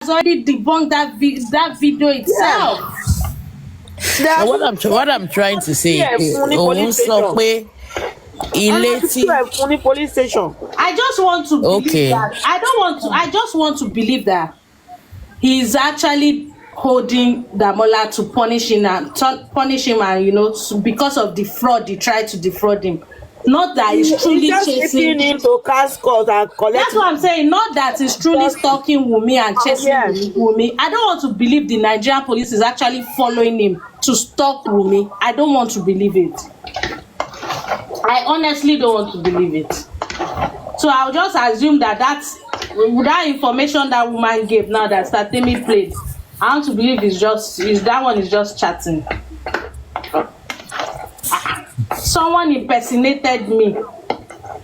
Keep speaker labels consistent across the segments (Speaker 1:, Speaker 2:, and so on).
Speaker 1: already debunked that video itself.
Speaker 2: So what I'm trying to say is,
Speaker 3: police station.
Speaker 1: I just want to believe that. I just want to believe that he's actually holding Damola to punish him and because of the fraud he tried to defraud him. Not that he's truly chasing
Speaker 3: him to cast calls and collect.
Speaker 1: That's what I'm saying. Not that he's truly stalking Wunmi and chasing Wunmi. I don't want to believe the Nigerian police is actually following him to stalk Wunmi. I don't want to believe it. I honestly don't want to believe it. So I'll just assume that that information that woman gave now that Statemi played, I want to believe that one is just chatting. Someone impersonated me.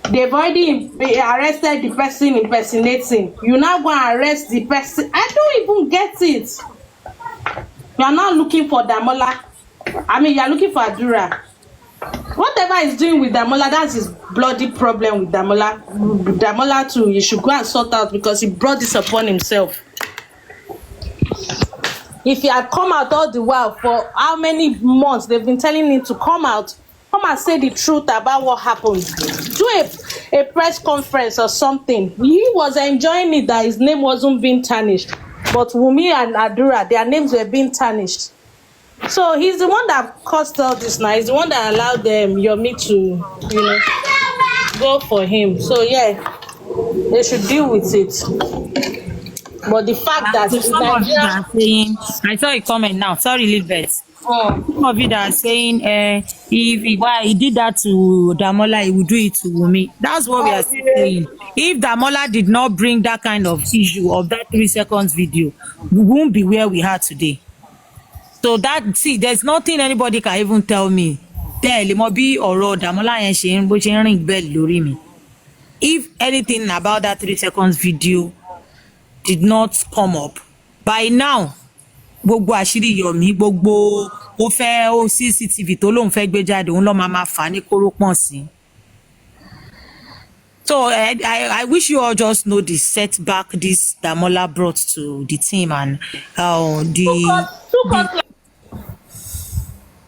Speaker 1: They've already arrested the person impersonating. You now go and arrest the person. I don't even get it. You are not looking for Damola. You are looking for Adura. Whatever he's doing with Damola, that's his bloody problem with Damola. Damola too, he should go and sort out because he brought this upon himself. If he had come out all the while for how many months they've been telling him to come out, come and say the truth about what happened. Do a press conference or something. He was enjoying it that his name wasn't being tarnished. But Wunmi and Adura, their names were being tarnished. So he's the one that caused all this now. He's the one that allowed them, Yomi, to go for him. So yeah, they should deal with it. But the fact that
Speaker 4: some of you are saying, I saw a comment now. Sorry, leave it. Some of you that are saying, if he did that to Damola, he would do it to Wunmi. That's what we are saying. If Damola did not bring that kind of issue of that 3 seconds video, we won't be where we are today. So there's nothing anybody can even tell me. If anything about that 3 seconds video did not come up, by now, gbogbo àṣírí Yomi, gbogbo ó fẹ́ CCTV tó lóun fẹ́ gbé jáde, òun ló máa fà ní kórópọ̀n sí. So I wish you all just know the setback this Damola brought to the team and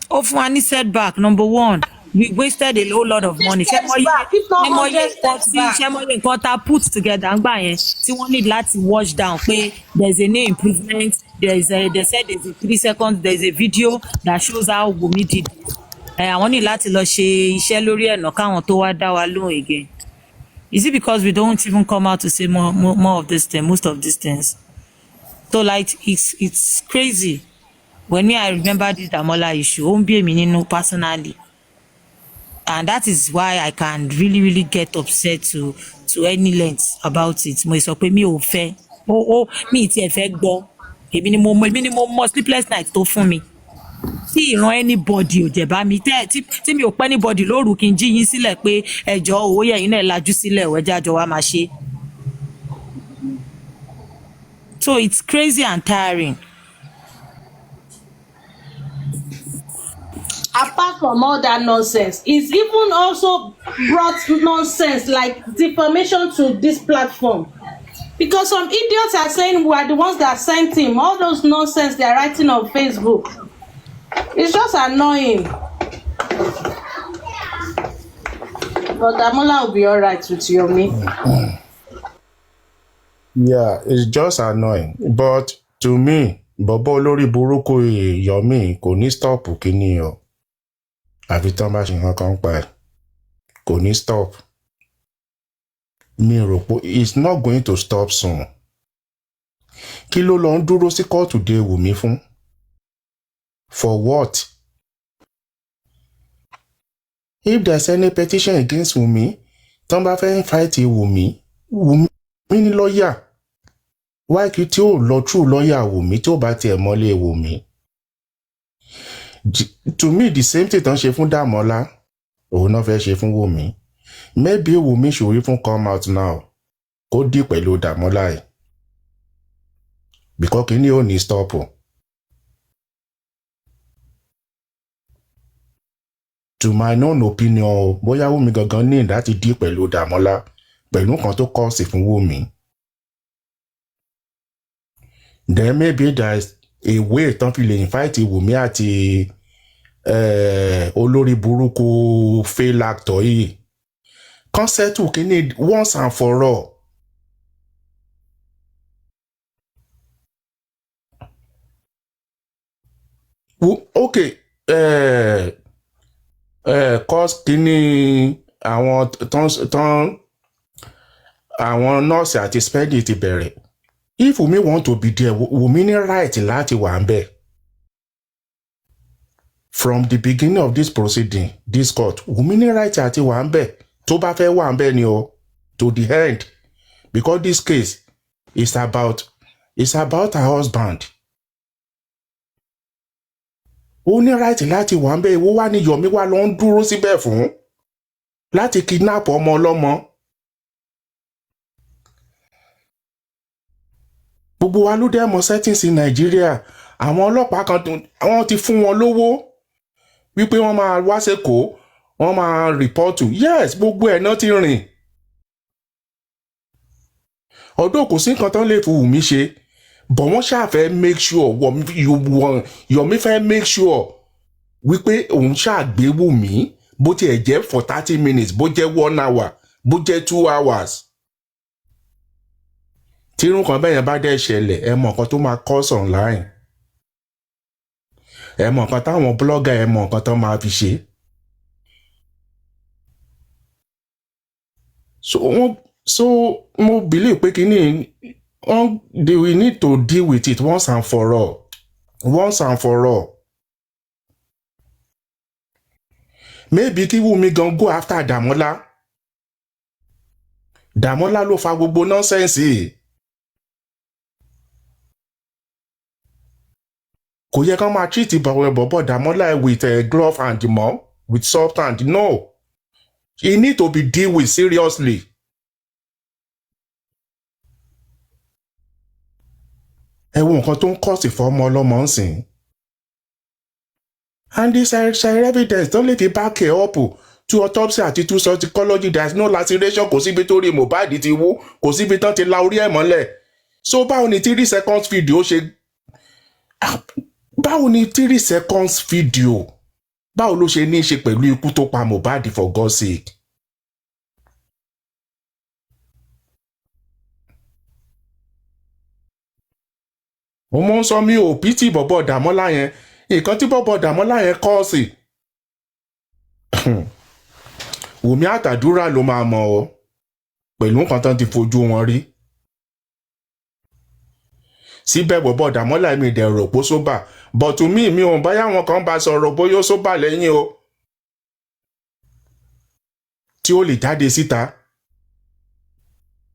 Speaker 4: fún wa ní setback. Number one, we wasted a whole lot of money. Ṣé mo yẹ nǹkan tá put together ngbà yẹn tí wọ́n need láti watch down pé there's a new improvement, they said there's a 3 seconds, there's a video that shows how Wunmi did. Àwọn ní láti lọ ṣe iṣẹ́ lórí ẹ̀nà káwọn tó wá dá wa lóhùn again. Is it because we don't even come out to say more of this thing, most of these things? So like it's crazy. When I remember this Damola issue, ó ń bí èmi nínú personally. And that is why I can really get upset to any length about it. Mo sọ pé mi ò fẹ́. Mi ti ẹ fẹ́ gbọ́. Èmi ni mo sleepless night tó fún mi. Tí ìran anybody ò jẹ̀ bá mi tí mi ò pẹ́ anybody lóru kí n jí yín sílẹ̀ pé ẹjọ́ owó yẹ̀yìn náà lajú sílẹ̀ ò ẹjẹ́ àjọ wa máa ṣe. So it's crazy and tiring.
Speaker 1: Apart from all that nonsense, it's even also brought nonsense like defamation to this platform. Because some idiots are saying we are the ones that sent him. All those nonsense they are writing on Facebook. It's just annoying. But Damola will be alright with Yomi.
Speaker 5: Yeah, it's just annoying. But to me, Bobo Lori Buruko Yomi kò ní stop kíní o. Àfi tán bá ṣe nǹkan kan pa ẹ̀. Kò ní stop. Mi rò pé it's not going to stop soon. Kí ló lọ ń dúró sí kóòtù dé Wunmi fún? For what? If there's any petition against Wunmi, tán bá fẹ́ fight Wunmi ní lọ́yà. Why kí tí ó lọ true lọ́yà Wunmi tí ó bá tiẹ̀ mọ́lé Wunmi? To me, the same thing tán ṣe fún Damola, òun náà fẹ́ ṣe fún Wunmi. Maybe Wunmi should even come out now. Kó dí pẹ̀lú Damola ẹ̀. Because kí ni ó ní stop o. To my own opinion, bóyá Wunmi gangan ní láti dí pẹ̀lú Damola pẹ̀lú kan tó kọ́ sí fún Wunmi. then maybe there's a way tán fi lè invite Wùmí àti olórí burúkú fail actor yìí kán settle kíní once and for all. Okay, cause kíní àwọn àwọn nọ́ọ̀sì àti spẹ́dì ti bẹ̀rẹ̀. If Wùmí want to be there, Wùmí ní right láti wà ń bẹ̀. From the beginning of this proceeding, this court, Wùmí ní right àti wà ń bẹ̀. Tó bá fẹ́ wà ń bẹ̀ ni o, to the end. Because this case is about her husband. Ó ní right láti wà ń bẹ̀. Ìwọ wá ní Yomi wá lọ ń dúró síbẹ̀ fún láti kidnap ọmọ ọlọ́mọ. Gbogbo wa ló dẹ̀ mọ̀ settings in Nigeria. Àwọn ọlọ́pàá kan wọ́n ti fún wọn lówó wípé wọ́n máa wá sẹ́kọ̀ọ́, wọ́n máa report to. Yes, gbogbo ẹ̀ náà ti rìn. Ọ̀dọ̀ kò sí nǹkan tán lè fún Wùmí ṣe, but wọ́n ṣáà fẹ́ make sure Yomi fẹ́ make sure wípé òun ṣáà gbé Wùmí bó tiẹ̀ jẹ́ for 30 minutes, bó jẹ́ 1 hour, bó jẹ́ 2 hours. Tí irun kan bẹ́yẹn bá dẹ̀ ṣẹlẹ̀, ẹ mọ̀ nǹkan tó máa cause online. Ẹ mọ̀ nǹkan táwọn blogger ẹ mọ̀ nǹkan tó máa fi ṣe. So mo believe pé kíní we need to deal with it once and for all. Once and for all. Maybe kí Wùmí gan go after Damola. Damola ló fa gbogbo nonsense yìí. Kò yẹ kán máa treat bọ̀bọ̀ Damola with a glove hand mọ́, with soft hand. No. He need to be dealt with seriously. Ẹ wo nǹkan tó ń kọ́sì fún ọmọ ọlọ́mọ ń sìn. And this evidence don't let it back up to autopsy àti to toxicology. There is no laceration, kò síbi tó rí Mohbad ti wú, kò síbi tán ti la orí ẹ̀ mọ́lẹ̀. So báwo ni 3 seconds video ṣe báwo ni 3 seconds video báwo ló ṣe ní í ṣe pẹ̀lú ikú tó pa Mohbad, for God's sake? Mo mọ̀ ń sọ mi ò pítì bọ̀bọ̀ Damola yẹn, nǹkan tí bọ̀bọ̀ Damola yẹn kọ́ sí. Wùmí àtàdúrà ló máa mọ̀ ọ́ pẹ̀lú nǹkan tán ti fojú wọn rí. Síbẹ̀ bọ̀bọ̀ Damola mi dẹ̀ rò pó sóbà, but to me mi ò báyà wọn kan bá sọ̀rọ̀ bóyá ó sóbà lẹ́yìn o. Tí ó lè jáde síta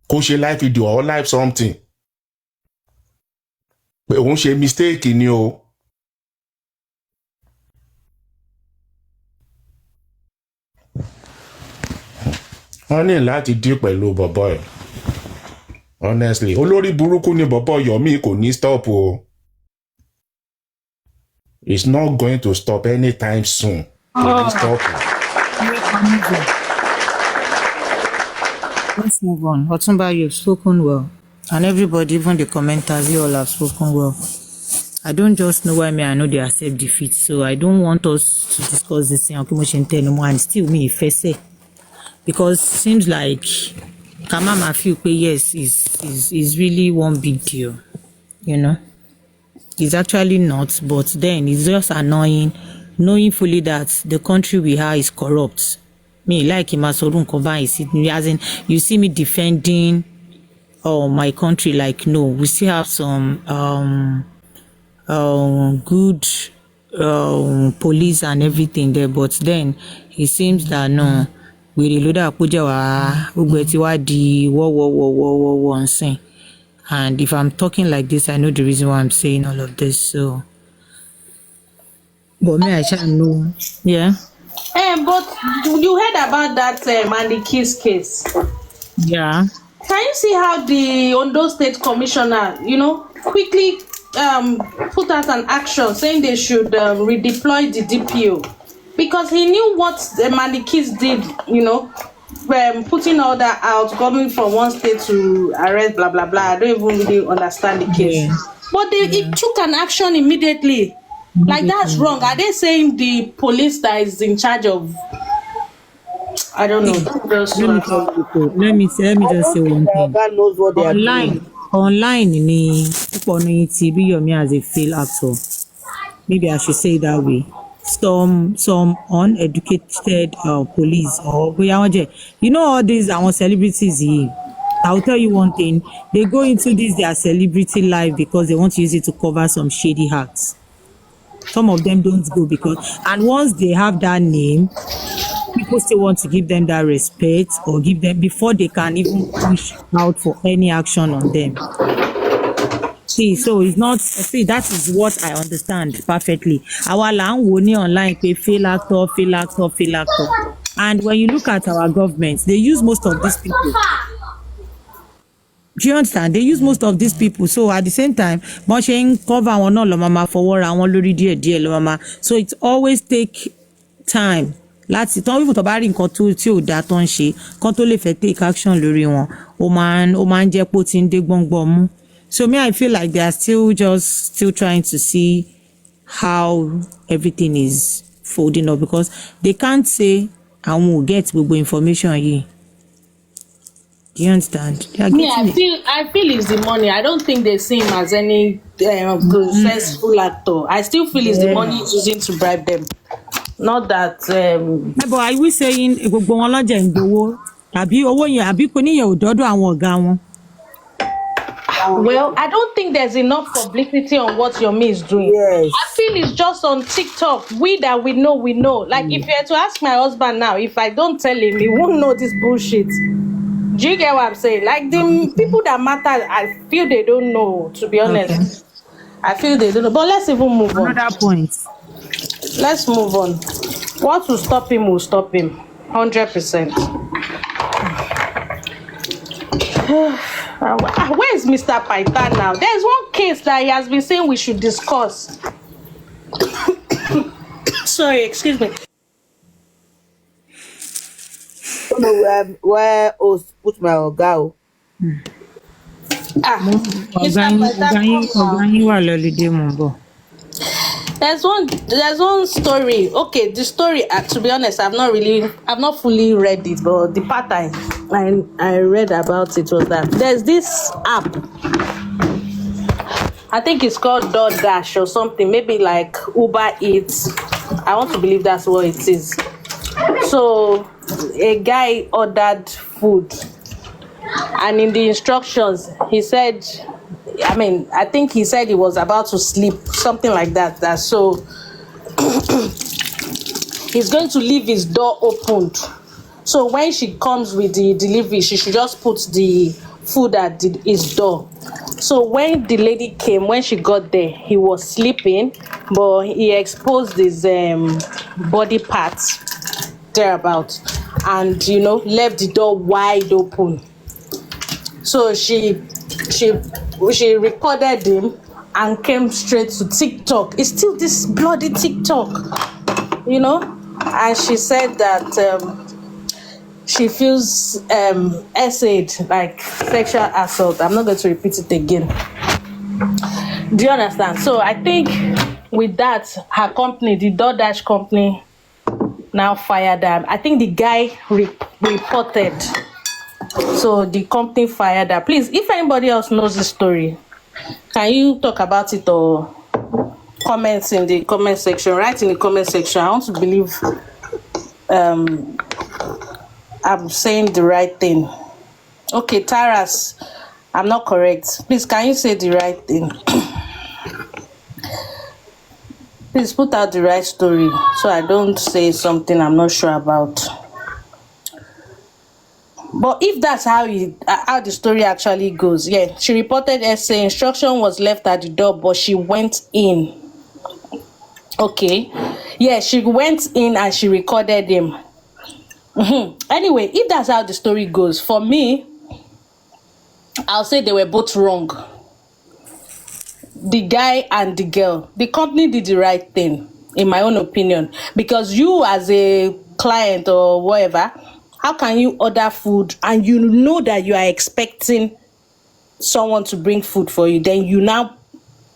Speaker 5: kó ṣe live video or live something pé òun ṣe mistake ni o. Wọ́n ní láti dí pẹ̀lú bọ̀bọ̀ ẹ̀. Honestly, olórí burúkú ni bọ̀bọ̀ Yomi, kò ní stop o. It's not going to stop anytime soon. Kò ní stop.
Speaker 4: Let's move on. Otunba, you've spoken well. And everybody, even the commenters, you all have spoken well. I don't just know why I know they accept defeat. So I don't want us to discuss this thing anymore. And still me, if I say. Because it seems like Kamama feel pay yes is really one big deal. You know? It's actually not, but then it's just annoying knowing fully that the country we are is corrupt. Me like Imasorun Koba is as in you see me defending my country, like no, we still have some good police and everything there, but then it seems that no, we load up and if I'm talking like this, I know the reason why I'm saying all of this. So, but me, I shall know. Yeah.
Speaker 1: But you heard about that Mandy Kiss case?
Speaker 4: Yeah.
Speaker 1: Can you see how the Ondo State Commissioner, quickly put out an action saying they should redeploy the DPO because he knew what the Mandy Kiss did, putting all that out, coming from one state to arrest, blah blah blah. I don't even really understand the case.
Speaker 4: Yeah.
Speaker 1: But it took an action immediately. Like that's wrong. Are they saying the police that is in charge of? I don't know.
Speaker 4: Let me tell you, let me
Speaker 3: I
Speaker 4: just say
Speaker 3: don't
Speaker 4: one
Speaker 3: think
Speaker 4: thing.
Speaker 3: that God knows what they are
Speaker 4: Online,
Speaker 3: doing.
Speaker 4: online ni púpọ̀ ní ti Bíyọ̀mí as a fail actor. Maybe I should say it that way. Some uneducated police or bóyá wọ́n jẹ́, you know all these àwọn celebrities yìí. I will tell you one thing. They go into this their celebrity life because they want to use it to cover some shady acts. Some of them don't go because, and once they have that name, people still want to give them that respect or give them before they can even push out for any action on them. See, so it's not, see, that is what I understand perfectly. Àwa là ń wò ní online pé fail actor. And when you look at our government, they use most of these people. Do you understand? They use most of these people. So at the same time, wọ́n ṣe ń cover àwọn náà lọ máa fọwọ́ ra wọn lórí díẹ̀díẹ̀ lọ máa. So it always take time láti tán wíwò tó bá rí nǹkan tí ò dáa tó ń ṣe kán tó lè fẹ́ take action lórí wọn ó máa ń jẹ́ pé ó ti ń dé gbọ́ngbọ́n mú. So me, I feel like they are still trying to see how everything is folding up because they can't say àwọn ò get gbogbo information yìí. Do you understand?
Speaker 1: Me, I feel it's the money. I don't think they see him as any successful actor. I still feel it's the money he's using to bribe them. Not that.
Speaker 4: But are we saying gbogbo wọn lọ́jà ń gbowó àbí owó yẹn àbí kò níyẹn ò dọ́dọ̀ àwọn ọ̀gá wọn?
Speaker 1: Well, I don't think there's enough publicity on what Yomi is doing.
Speaker 3: Yes.
Speaker 1: I feel it's just on TikTok. We know. Like if you had to ask my husband now, if I don't tell him, he won't know this bullshit. Do you get what I'm saying? Like the people that matter, I feel they don't know, to be honest. Okay. I feel they don't know. But let's even move on.
Speaker 4: Another point.
Speaker 1: Let's move on. What will stop him will stop him. 100%. Where's Mr. Python now? There's one case that he has been saying we should discuss. Sorry, excuse me.
Speaker 3: I don't know where I put my oga.
Speaker 4: Ọ̀gá yín wà lọ́lídé mò ń bọ̀.
Speaker 1: There's one story. Okay, the story, to be honest, I've not fully read it, but the part I read about it was that there's this app. I think it's called DoorDash or something, maybe like Uber Eats. I want to believe that's what it is. So a guy ordered food, and in the instructions he said, I think he said he was about to sleep, something like that. So he's going to leave his door opened. So when she comes with the delivery, she should just put the food at his door. So when the lady came, when she got there, he was sleeping, but he exposed his body parts thereabout, and left the door wide open. So she recorded him and came straight to TikTok. It's still this bloody TikTok, and she said that she feels essayed, like sexual assault. I'm not going to repeat it again. Do you understand? So I think with that, her company, the DoorDash company, now fired her. I think the guy reported. So the company fired her. Please, if anybody else knows the story, can you talk about it or comments in the comment section? Write in the comment section. I want to believe I'm saying the right thing. Okay, Taras, I'm not correct. Please, can you say the right thing? Please put out the right story so I don't say something I'm not sure about. But if that's how the story actually goes, yeah, she reported essay. Instruction was left at the door, but she went in. Okay, yeah, she went in and she recorded him. Anyway, if that's how the story goes, for me, I'll say they were both wrong. The guy and the girl. The company did the right thing, in my own opinion, because you as a client or whatever, How can you order food and you know that you are expecting someone to bring food for you, then you now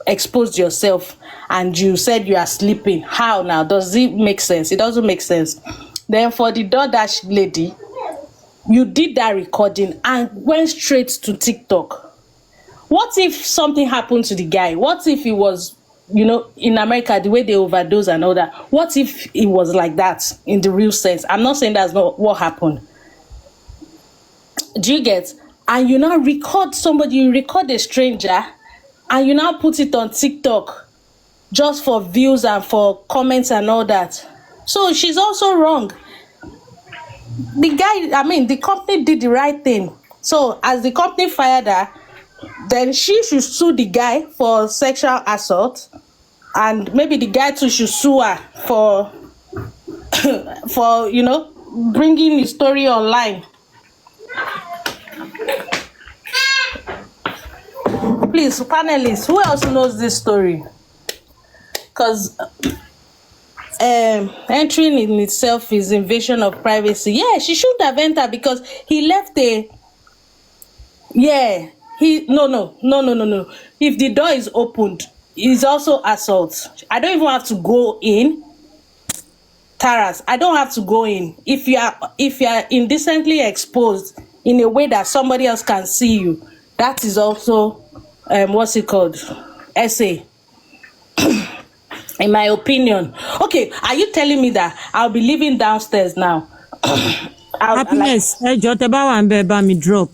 Speaker 1: exposed yourself and you said you are sleeping? How now? Does it make sense? It doesn't make sense. Then for the DoorDash lady, you did that recording and went straight to TikTok. What if something happened to the guy? What if he was, in America, the way they overdose and all that? What if it was like that in the real sense? I'm not saying that's not what happened. Do you get? And you now record somebody, you record a stranger, and you now put it on TikTok just for views and for comments and all that. So she's also wrong. The company did the right thing. So as the company fired her, then she should sue the guy for sexual assault, and maybe the guy too should sue her for bringing his story online. Please, panelists, who else knows this story? Because entering in itself is invasion of privacy. Yeah, she should have entered because he left a. Yeah, no. If the door is opened, it's also assault. I don't even have to go in. Taras, I don't have to go in. If you are indecently exposed in a way that somebody else can see you, that is also what's it called? Essay. In my opinion. Okay, are you telling me that I'll be living downstairs now?
Speaker 4: Happiness, ẹjọ́ tẹ́ bá wà ń bẹ bá mi drop.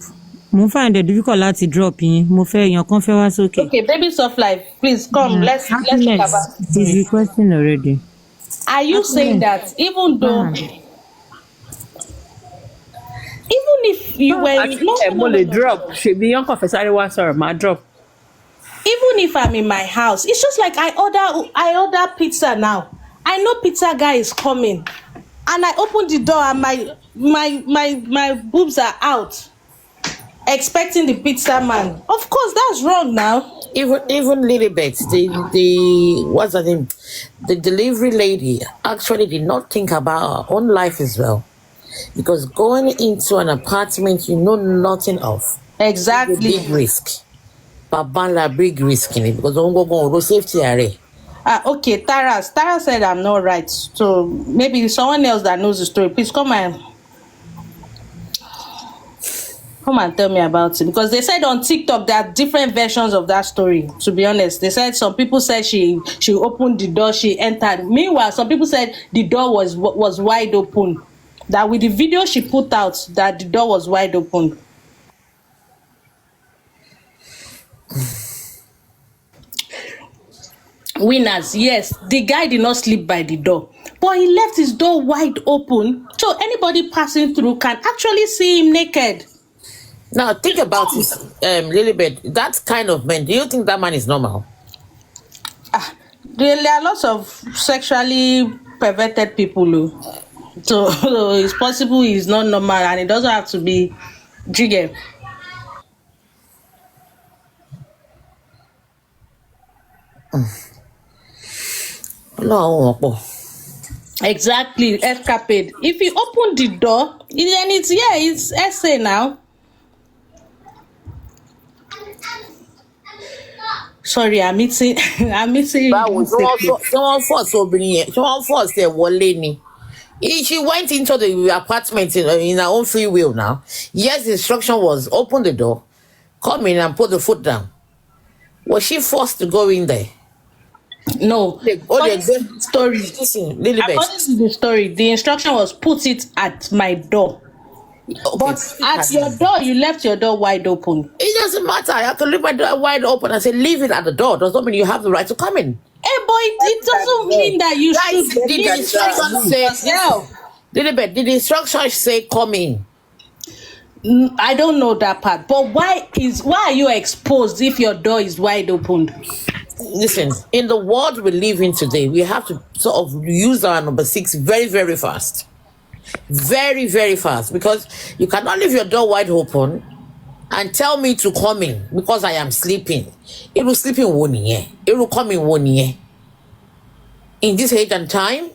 Speaker 4: Mo find it difficult láti drop yín. Mo fẹ́ èèyàn kan fẹ́ wá sókè.
Speaker 1: Okay, baby soft life, please come. Let's talk
Speaker 4: Happiness,
Speaker 1: about
Speaker 4: it is requesting already.
Speaker 1: Are you saying that even though if you were
Speaker 2: drop, should be young confessor was or my drop.
Speaker 1: Even if I'm in my house, it's just like I order pizza now. I know pizza guy is coming, and I open the door and my boobs are out, expecting the pizza man. Of course, that's wrong now.
Speaker 2: Even little bit, the what's her name? The delivery lady actually did not think about her own life as well, because going into an apartment you know nothing of.
Speaker 1: Exactly.
Speaker 2: Big risk. Babala big risk in it because don't go safety area.
Speaker 1: Okay, Tara said I'm not right. So maybe someone else that knows the story, please come and tell me about it. Because they said on TikTok there are different versions of that story, to be honest. They said some people said she opened the door, she entered. Meanwhile, some people said the door was wide open. That with the video she put out, that the door was wide open. Winners, yes, the guy did not sleep by the door, but he left his door wide open, so anybody passing through can actually see him naked.
Speaker 2: Now think about this, Lilibet. That kind of man, do you think that man is normal?
Speaker 1: There are lots of sexually perverted people, so it's possible he's not normal, and it doesn't have to be jigger.
Speaker 2: No.
Speaker 1: Exactly, escapade. If you open the door, then it's essay now. Sorry, I'm meeting.
Speaker 2: Someone forced a wall. She went into the apartment in her own free will now. Yes, the instruction was open the door, come in and put the foot down. Was she forced to go in there?
Speaker 1: No.
Speaker 2: Story. Listen,
Speaker 1: according to the story, the instruction was put it at my door. Okay, but at your door, you left your door wide open.
Speaker 2: It doesn't matter. I can leave my door wide open and say, leave it at the door. Does not mean you have the right to come in.
Speaker 1: Hey, boy, it doesn't mean that you should.
Speaker 2: Did the instruction say, did the instruction say come in?
Speaker 1: I don't know that part. But why are you exposed if your door is wide open?
Speaker 2: Listen, in the world we live in today, we have to sort of use our number 6 very, very fast. Very, very fast, because you cannot leave your door wide open and tell me to come in because I am sleeping. It will sleep in 1 year. It will come in 1 year. In this age and time,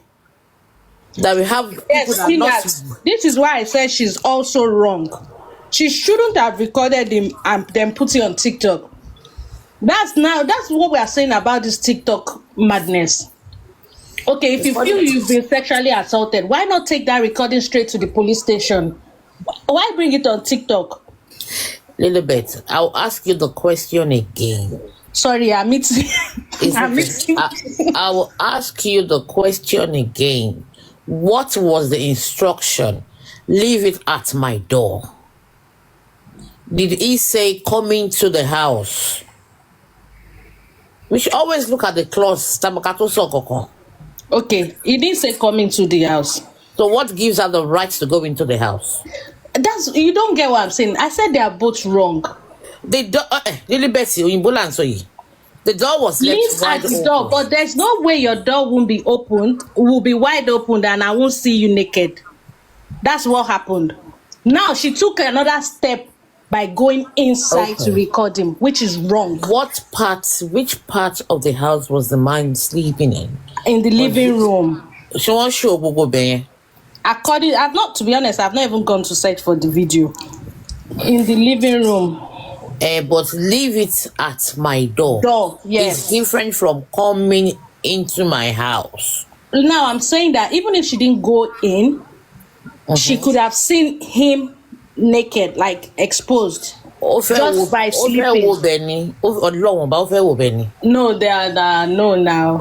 Speaker 2: That we have people
Speaker 1: Yes,
Speaker 2: that are
Speaker 1: see
Speaker 2: not.
Speaker 1: that. This is why I said she's also wrong. She shouldn't have recorded him and then put it on TikTok. That's what we are saying about this TikTok madness. Okay, if
Speaker 2: It's
Speaker 1: you
Speaker 2: funny.
Speaker 1: feel you've been sexually assaulted, why not take that recording straight to the police station? Why bring it on TikTok?
Speaker 2: Lilibet, I'll ask you the question again.
Speaker 1: Sorry, I'm mixing.
Speaker 2: Is
Speaker 1: I'm
Speaker 2: it?
Speaker 1: mixing.
Speaker 2: I will ask you the question again. What was the instruction? Leave it at my door. Did he say coming to the house? We should always look at the clause. Tamakato sokoko.
Speaker 1: Okay, he didn't say coming to the house.
Speaker 2: So what gives her the right to go into the house?
Speaker 1: You don't get what I'm saying. I said they are both wrong.
Speaker 2: The door, the door was
Speaker 1: Leave
Speaker 2: left
Speaker 1: at
Speaker 2: wide
Speaker 1: the
Speaker 2: open.
Speaker 1: door, but there's no way your door won't be opened, will be wide open, and I won't see you naked. That's what happened. Now she took another step by going inside to record him, which is wrong.
Speaker 2: Which part of the house was the man sleeping in?
Speaker 1: In the living room.
Speaker 2: She won't show Google Bay.
Speaker 1: To be honest, I've not even gone to search for the video. In the living room.
Speaker 2: But leave it at my door.
Speaker 1: Yes.
Speaker 2: It's different from coming into my house.
Speaker 1: Now I'm saying that even if she didn't go in, she could have seen him naked, like exposed, just by sleeping. No, they are no now.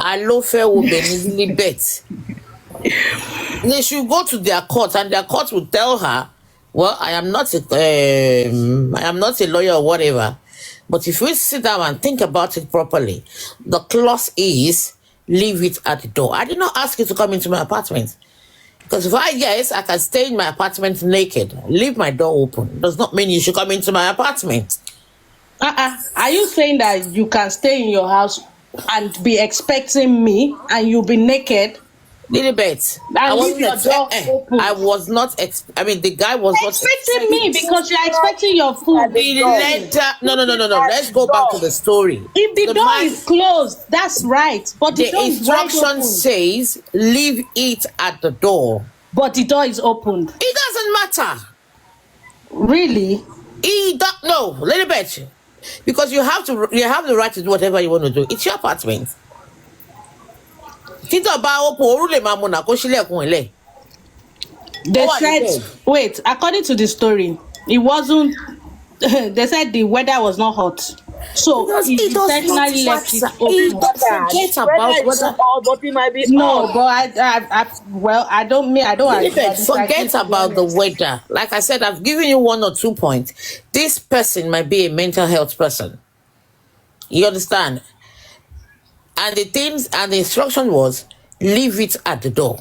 Speaker 2: They should go to their court, and their court will tell her, well, I am not a lawyer or whatever, but if we sit down and think about it properly, the clause is leave it at the door. I did not ask you to come into my apartment, because if I can stay in my apartment naked, leave my door open, does not mean you should come into my apartment.
Speaker 1: Are you saying that you can stay in your house and be expecting me and you'll be naked?
Speaker 2: Lilibet, I was not the guy was not
Speaker 1: expecting me, because you're expecting your food.
Speaker 2: No. Let's go back to the story.
Speaker 1: If the door is closed, that's right. But the
Speaker 2: instruction says leave it at the door.
Speaker 1: But the door is opened.
Speaker 2: It doesn't matter.
Speaker 1: Really?
Speaker 2: No, Lilibet. Because you have the right to do whatever you want to do. It's your apartment. They said,
Speaker 1: wait, according to the story, it wasn't, they said the weather was not hot. So he intentionally left it open.
Speaker 3: Forget about whether but it might be
Speaker 1: no, but I don't
Speaker 2: forget about the weather. Like I said, I've given you 1 or 2 points. This person might be a mental health person. You understand? And the instruction was leave it at the door.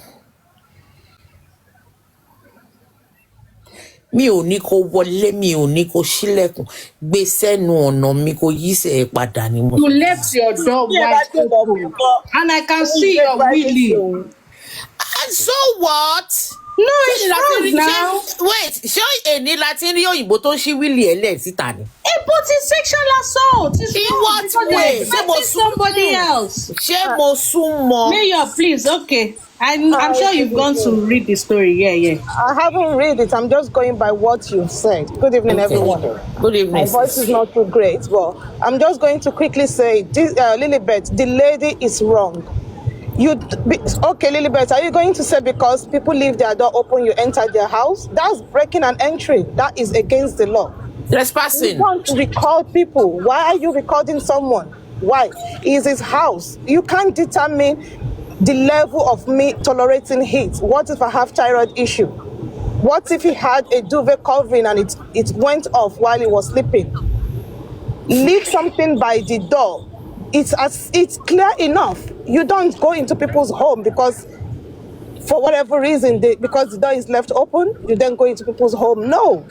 Speaker 2: Mi ò ní kó wọlé, mi ò ní kó ṣílẹ̀kùn, gbé sẹ́nu ọ̀nà mi kó yí sí ẹ padà ni mo.
Speaker 1: You left your door wide open, and I can see your willy.
Speaker 2: And so what?
Speaker 1: No, it's wrong now.
Speaker 2: Wait, ṣé èní láti rí òyìnbó tó ṣí wíìlì ẹ̀ lẹ̀ síta ni?
Speaker 1: But it's sexual assault. It's
Speaker 2: in
Speaker 1: wrong
Speaker 2: what way?
Speaker 1: Somebody else.
Speaker 2: Ṣé mo sún mọ́?
Speaker 1: Mayor, please, okay. I'm sure you've gone to read the story. Yeah.
Speaker 6: I haven't read it. I'm just going by what you've said. Good evening, everyone.
Speaker 2: Good evening.
Speaker 6: My voice is not too great, but I'm just going to quickly say, Lilibet, the lady is wrong. Okay, Lilibet, are you going to say because people leave their door open, you enter their house? That's breaking an entry. That is against the law.
Speaker 2: Trespassing.
Speaker 6: You want to record people. Why are you recording someone? Why? It's his house. You can't determine the level of me tolerating heat. What if I have thyroid issue? What if he had a duvet covering and it went off while he was sleeping? Leave something by the door. It's clear enough. You don't go into people's home because for whatever reason, because the door is left open, you then go into people's home. No.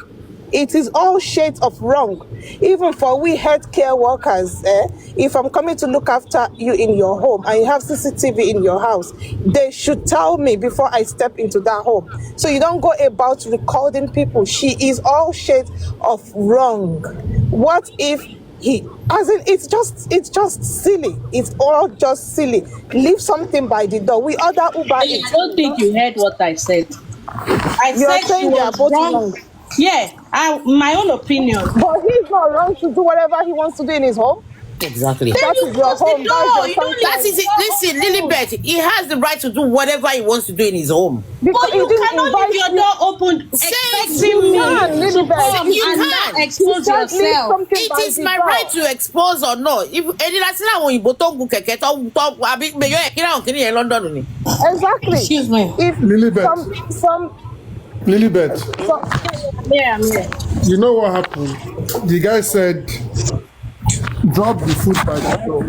Speaker 6: It is all shades of wrong. Even for we healthcare workers, if I'm coming to look after you in your home and you have CCTV in your house, they should tell me before I step into that home. So you don't go about recording people. She is all shades of wrong. What if It's just silly. It's all just silly. Leave something by the door. We order Uber
Speaker 1: I
Speaker 6: Eats.
Speaker 1: don't think you heard what I said. I
Speaker 6: You are
Speaker 1: said she
Speaker 6: saying they are
Speaker 1: was
Speaker 6: both
Speaker 1: wrong.
Speaker 6: wrong.
Speaker 1: Yeah, my own opinion.
Speaker 6: But he's not wrong to do whatever he wants to do in his home.
Speaker 2: Exactly.
Speaker 1: Then
Speaker 6: That
Speaker 1: you
Speaker 6: is your
Speaker 1: close the
Speaker 6: home. That is
Speaker 1: door.
Speaker 6: your
Speaker 1: You don't
Speaker 6: sanctuary.
Speaker 2: That is it. Listen, Lilibet, he has the right to do whatever he wants to do in his home.
Speaker 6: Because
Speaker 1: But you
Speaker 6: he didn't
Speaker 1: cannot
Speaker 6: invite
Speaker 1: leave your
Speaker 6: you.
Speaker 1: door open
Speaker 2: Say
Speaker 1: expecting
Speaker 2: you
Speaker 1: me
Speaker 6: can,
Speaker 1: to
Speaker 6: Lilibet.
Speaker 1: come
Speaker 2: You
Speaker 1: and
Speaker 2: can.
Speaker 1: not
Speaker 6: You
Speaker 1: expose
Speaker 6: can't leave
Speaker 1: yourself.
Speaker 6: something
Speaker 2: It
Speaker 6: by
Speaker 2: is
Speaker 6: the
Speaker 2: my
Speaker 6: door.
Speaker 2: right to expose or not. If any last time when you bought kẹ̀kẹ́ tó àbí me yo kira on kini in London ni.
Speaker 6: Exactly.
Speaker 1: Excuse me.
Speaker 6: If
Speaker 7: Lilibet,
Speaker 6: some
Speaker 1: Yeah, I'm here.
Speaker 7: you know what happened? The guy said, drop the food by the door.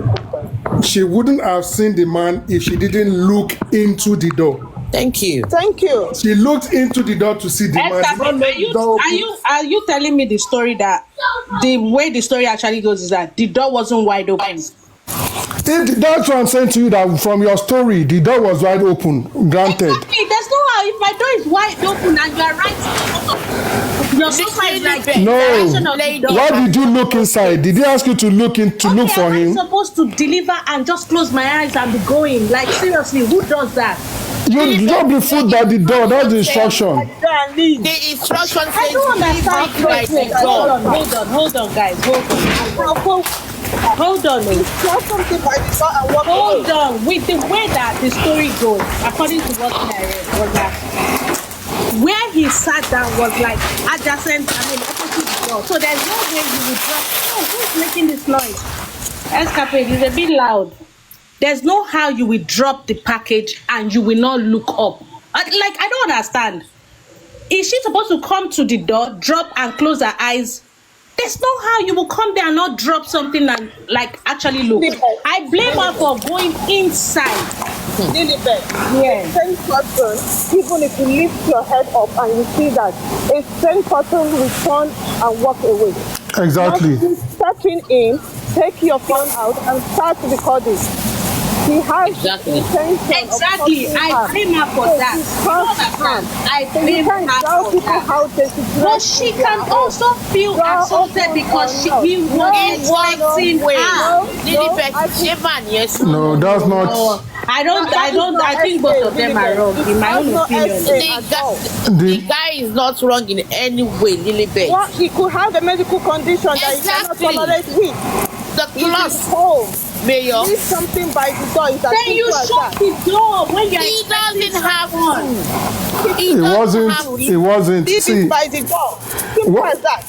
Speaker 7: She wouldn't have seen the man if she didn't look into the door.
Speaker 2: Thank you.
Speaker 6: thank you.
Speaker 7: She looked into the door to see the man. She
Speaker 1: Esther,
Speaker 7: don't let the door open.
Speaker 1: are you telling me the story that the way the story actually goes is that the door wasn't wide open?
Speaker 7: That's what I'm saying to you, that from your story, the door was wide open, granted.
Speaker 1: Exactly. There's no how if my door is wide open and you are right. Your sofa is like the
Speaker 7: No.
Speaker 1: direction of the door.
Speaker 7: Why did you look inside? Did he ask you to look look for
Speaker 1: am I
Speaker 7: him?
Speaker 1: supposed to deliver and just close my eyes and be going? Like seriously, who does that?
Speaker 7: You drop the food by the door. That's the instruction.
Speaker 2: The instruction
Speaker 1: I
Speaker 2: says
Speaker 1: don't understand.
Speaker 2: leave it by
Speaker 1: Wait,
Speaker 2: the door.
Speaker 1: hold on, guys, hold on.
Speaker 6: Drop something by the door and walk
Speaker 1: Hold
Speaker 6: away.
Speaker 1: on. With the way that the story goes, according to what I read, was that where he sat down was like adjacent, opposite the door. So there's no way you would drop. Oh, who's making this noise? Escapade is a bit loud. There's no how you will drop the package and you will not look up. I don't understand. Is she supposed to come to the door, drop and close her eyes? There's no how you will come there and not drop something and actually look. I blame her for going inside.
Speaker 6: Lilibet,
Speaker 1: Yeah.
Speaker 6: same person, even if you lift your head up and you see that a same person will turn and walk away.
Speaker 7: Exactly.
Speaker 6: Not you stepping in, take your phone out and start recording. He has
Speaker 2: Exactly.
Speaker 6: intention
Speaker 1: Exactly.
Speaker 6: of
Speaker 1: I blame her for that. I
Speaker 6: So you
Speaker 1: blame
Speaker 6: can't
Speaker 1: her
Speaker 6: tell
Speaker 1: for
Speaker 6: people
Speaker 1: that.
Speaker 6: how they should dress.
Speaker 1: But she can also feel assaulted because he was expecting her.
Speaker 2: Yes.
Speaker 7: No, that's not.
Speaker 1: I think both of them are wrong, in my own opinion.
Speaker 2: The guy is not wrong in any way, Lilibet.
Speaker 6: Well, he could have a medical condition that he cannot
Speaker 2: Exactly.
Speaker 6: tolerate heat.
Speaker 2: The
Speaker 6: If it's
Speaker 2: class,
Speaker 6: home,
Speaker 2: Mayor,
Speaker 6: leave something by the door. It's as
Speaker 1: Then you
Speaker 6: simple as
Speaker 1: shut
Speaker 6: that.
Speaker 1: the door when you're
Speaker 2: he doesn't have
Speaker 1: one.
Speaker 2: to. He
Speaker 7: It
Speaker 2: doesn't
Speaker 7: wasn't.
Speaker 2: have
Speaker 7: It wasn't.
Speaker 6: Leave
Speaker 7: See,
Speaker 6: it by the door. Simple
Speaker 7: What-
Speaker 6: as that.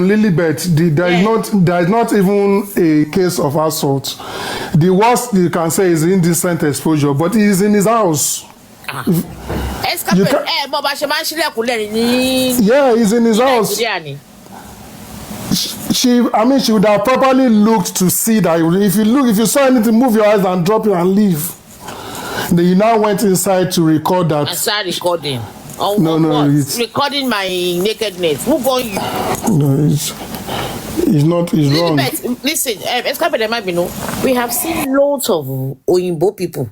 Speaker 7: Lilibet, there is not even a case of assault. The worst you can say is indecent exposure, but he is in his house.
Speaker 2: Escape,
Speaker 7: can-
Speaker 2: mo bá ṣe máa ń ṣílẹ̀kùn lẹ́rìn ní
Speaker 7: Yeah, he's in his house.
Speaker 2: Nàìjíríà ni.
Speaker 7: She would have properly looked to see that if you saw anything, move your eyes and drop it and leave. Then you now went inside to record
Speaker 2: I
Speaker 7: that.
Speaker 2: started recording. On
Speaker 7: No,
Speaker 2: what?
Speaker 7: it's-
Speaker 2: Recording my nakedness. Move on, you.
Speaker 7: No, it's not. It's wrong.
Speaker 2: Lilibet, listen, Escape, there might be no. We have seen loads of Oyinbo people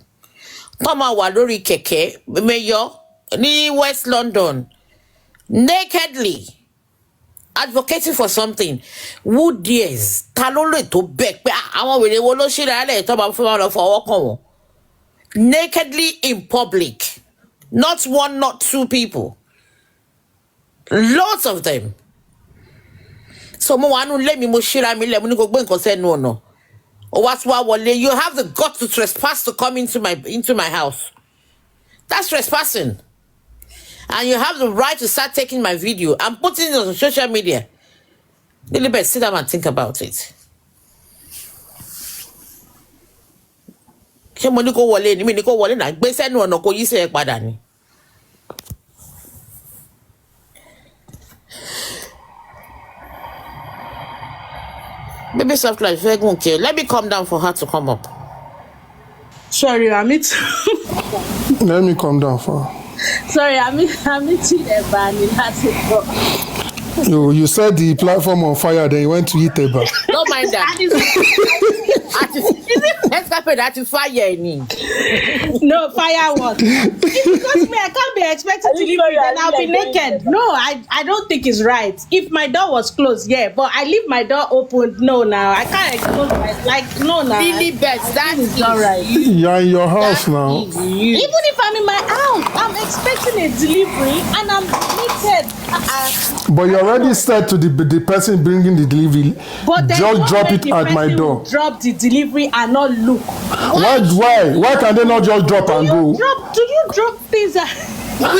Speaker 2: come out wà lórí kẹ̀kẹ́ Mayor ní West London nakedly advocating for something. Who dares? Ta ló lè tó bẹ́ẹ̀ pé àwọn wèrè wo ló ṣe ìrànlẹ̀ tó máa fún wọn lọ fọwọ́ kàn wọ́n? Nakedly in public. Not one, not two people. Lots of them. So mo wà nù lé mi mo ṣíra mi lẹ̀ mo ní kó gbé nǹkan sẹ́nu ọ̀nà. Ó wá tún wá wọlé. You have the guts to trespass to come into my house. That's trespassing. And you have the right to start taking my video and putting it on social media. Lilibet, sit down and think about it. Ṣé mo ní kó wọlé ni mi ní kó wọlé náà gbé sẹ́nu ọ̀nà kó yí sí ẹ padà ni. Baby soft life fẹ́ gùn kí let me come down for her to come up.
Speaker 1: Sorry, Amit.
Speaker 7: Let me come down for.
Speaker 1: Sorry, Amit Ebani. That's it.
Speaker 7: You set the platform on fire, then you went to eat eba.
Speaker 2: Don't mind that.
Speaker 1: That is
Speaker 2: escape that to fire ni.
Speaker 1: No, fire what? Because me, I can't be expected to leave it, then I'll be naked. No, I don't think it's right. If my door was closed, yeah, but I leave my door open. No, now I can't expose no, now.
Speaker 2: Lily Beth, that is
Speaker 1: not right.
Speaker 7: You're in your house now.
Speaker 1: Even if I'm in my house, I'm expecting a delivery and I'm naked.
Speaker 7: But you already said to the person bringing the delivery,
Speaker 1: But then
Speaker 7: just drop it at my door.
Speaker 1: Drop the delivery and not look.
Speaker 7: Why can they not just drop and go?
Speaker 1: Do you drop things?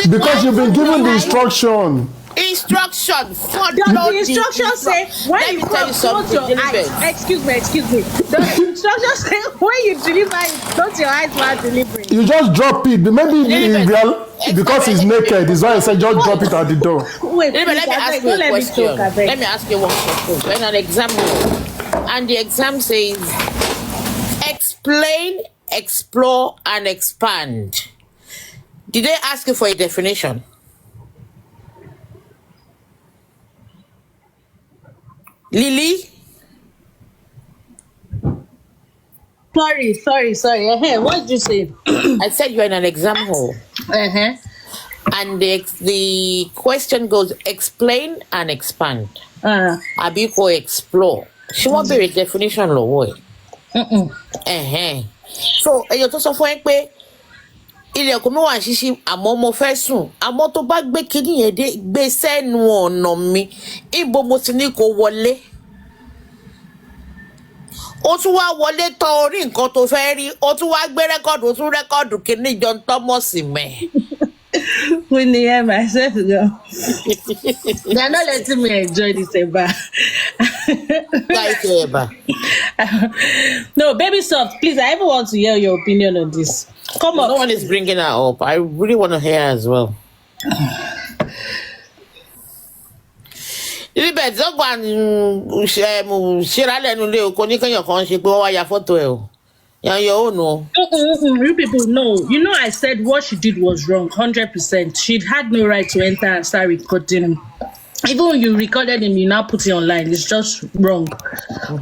Speaker 7: Because you've been given the instruction.
Speaker 2: Instruction.
Speaker 1: The instruction say when you close your eyes. Excuse me. The instruction say when you deliver, close your eyes while delivering.
Speaker 7: You just drop it. Maybe because he's naked, is why I said just drop it at the door.
Speaker 1: Wait,
Speaker 2: let me ask you a question. Let me ask you one question. When an exam, and the exam says, explain, explore, and expand. Did they ask you for a definition? Lily?
Speaker 1: Sorry. What did you say?
Speaker 2: I said you're in an exam hall. And the question goes, explain and expand. Abiko explore. She won't be a definition, Lord. So, you're just offering pé ilé ọkọ mi wà ṣíṣí àmọ́ mo fẹ́ sùn àmọ́ tó bá gbé kíní yẹn dé gbé sẹ́nu ọ̀nà mi ibo mo ti ní kó wọlé ó tún wá wọlé tán orí nǹkan tó fẹ́ rí ó tún wá gbé rẹ́kọ̀dù ó tún rẹ́kọ̀dù kíní John Thomas mẹ́.
Speaker 1: We need myself girl. They're not letting me enjoy this Eba. No, baby soft, please. I even want to hear your opinion on this. Come on.
Speaker 2: No one is bringing her up. I really want to hear her as well. Ilibet zogwan shira lenu le o ko ni kanyan kan ṣe pé wọ́n wá ya photo ẹ o. Your own, no.
Speaker 1: You people know. You know, I said what she did was wrong, 100%. She had no right to enter and start recording him. Even when you recorded him, you now put it online. It's just wrong.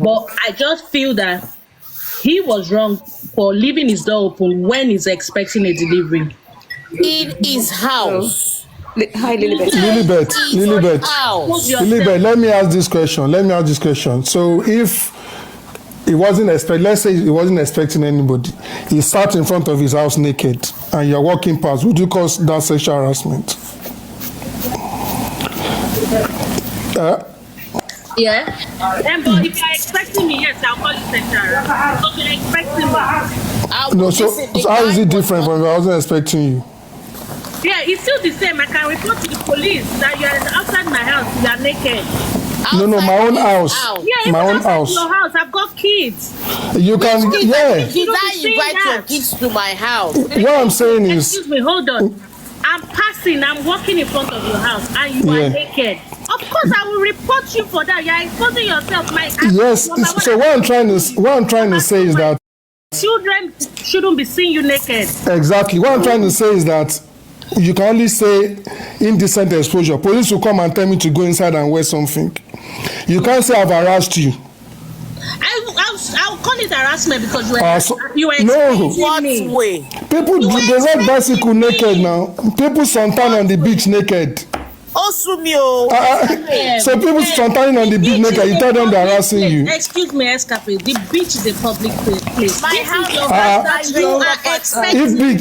Speaker 1: But I just feel that he was wrong for leaving his door open when he's expecting a delivery.
Speaker 2: In his house.
Speaker 8: Hi, Lilibet.
Speaker 7: Lilibet, let me ask this question. So if let's say he wasn't expecting anybody, he sat in front of his house naked and you're walking past, would you call that sexual harassment?
Speaker 1: Yeah. But if you're expecting me, yes, I'll call you sexual harassment. But you're expecting me.
Speaker 7: No, so how is it different from if I wasn't expecting you?
Speaker 1: Yeah, it's still the same. I can report to the police that you are outside my house, you are naked.
Speaker 7: No, my own house.
Speaker 1: Yeah,
Speaker 7: my own house.
Speaker 1: Your house. I've got kids.
Speaker 7: You can, yeah.
Speaker 2: Did I invite your kids to my house?
Speaker 7: What I'm saying is.
Speaker 1: Excuse me, hold on. I'm passing. I'm walking in front of your house, and you are naked. Of course, I will report you for that. You are exposing yourself.
Speaker 7: Yes. So what I'm trying to say is that
Speaker 1: children shouldn't be seeing you naked.
Speaker 7: Exactly. What I'm trying to say is that you can only say indecent exposure. Police will come and tell me to go inside and wear something. You can't say I've harassed you.
Speaker 1: I'll call it harassment because you were exposing me.
Speaker 2: Way?
Speaker 7: People they ride bicycle naked now. People suntan on the beach naked. So people suntanning on the beach naked, you tell them they're harassing you.
Speaker 1: Excuse me, Escape. The beach is a public place.
Speaker 2: My house,
Speaker 1: you are expecting
Speaker 7: me.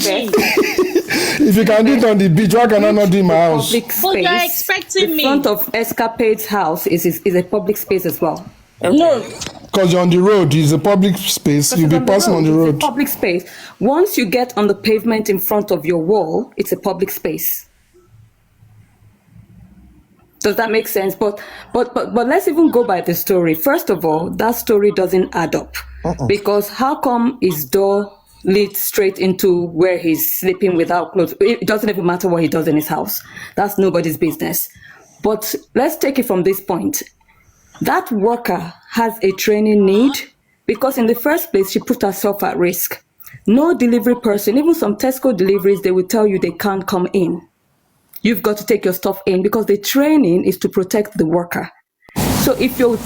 Speaker 7: If you can do it on the beach, why can I not do in my house?
Speaker 1: But you're expecting me.
Speaker 8: The front of Escapade's house is a public space as well.
Speaker 1: Okay. No.
Speaker 7: Because you're on the road, it's a public space. You'll be passing on the road.
Speaker 8: It's a public space. Once you get on the pavement in front of your wall, it's a public space. Does that make sense? But let's even go by the story. First of all, that story doesn't add up. Because how come his door leads straight into where he's sleeping without clothes? It doesn't even matter what he does in his house. That's nobody's business. But let's take it from this point. That worker has a training need because in the first place, she put herself at risk. No delivery person, even some Tesco deliveries, they will tell you they can't come in. You've got to take your stuff in because the training is to protect the worker. So if you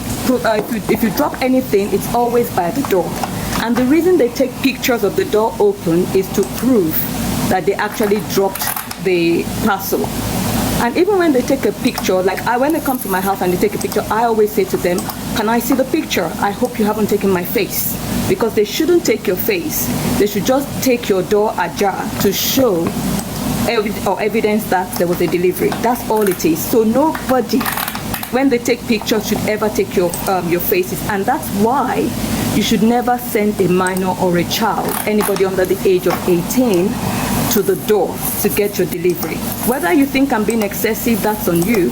Speaker 8: drop anything, it's always by the door. And the reason they take pictures of the door open is to prove that they actually dropped the parcel. And even when they take a picture, like when they come to my house and they take a picture, I always say to them, can I see the picture? I hope you haven't taken my face. Because they shouldn't take your face. They should just take your door ajar to show evidence that there was a delivery. That's all it is. So nobody, when they take pictures, should ever take your faces. And that's why you should never send a minor or a child, anybody under the age of 18, to the door to get your delivery. Whether you think I'm being excessive, that's on you,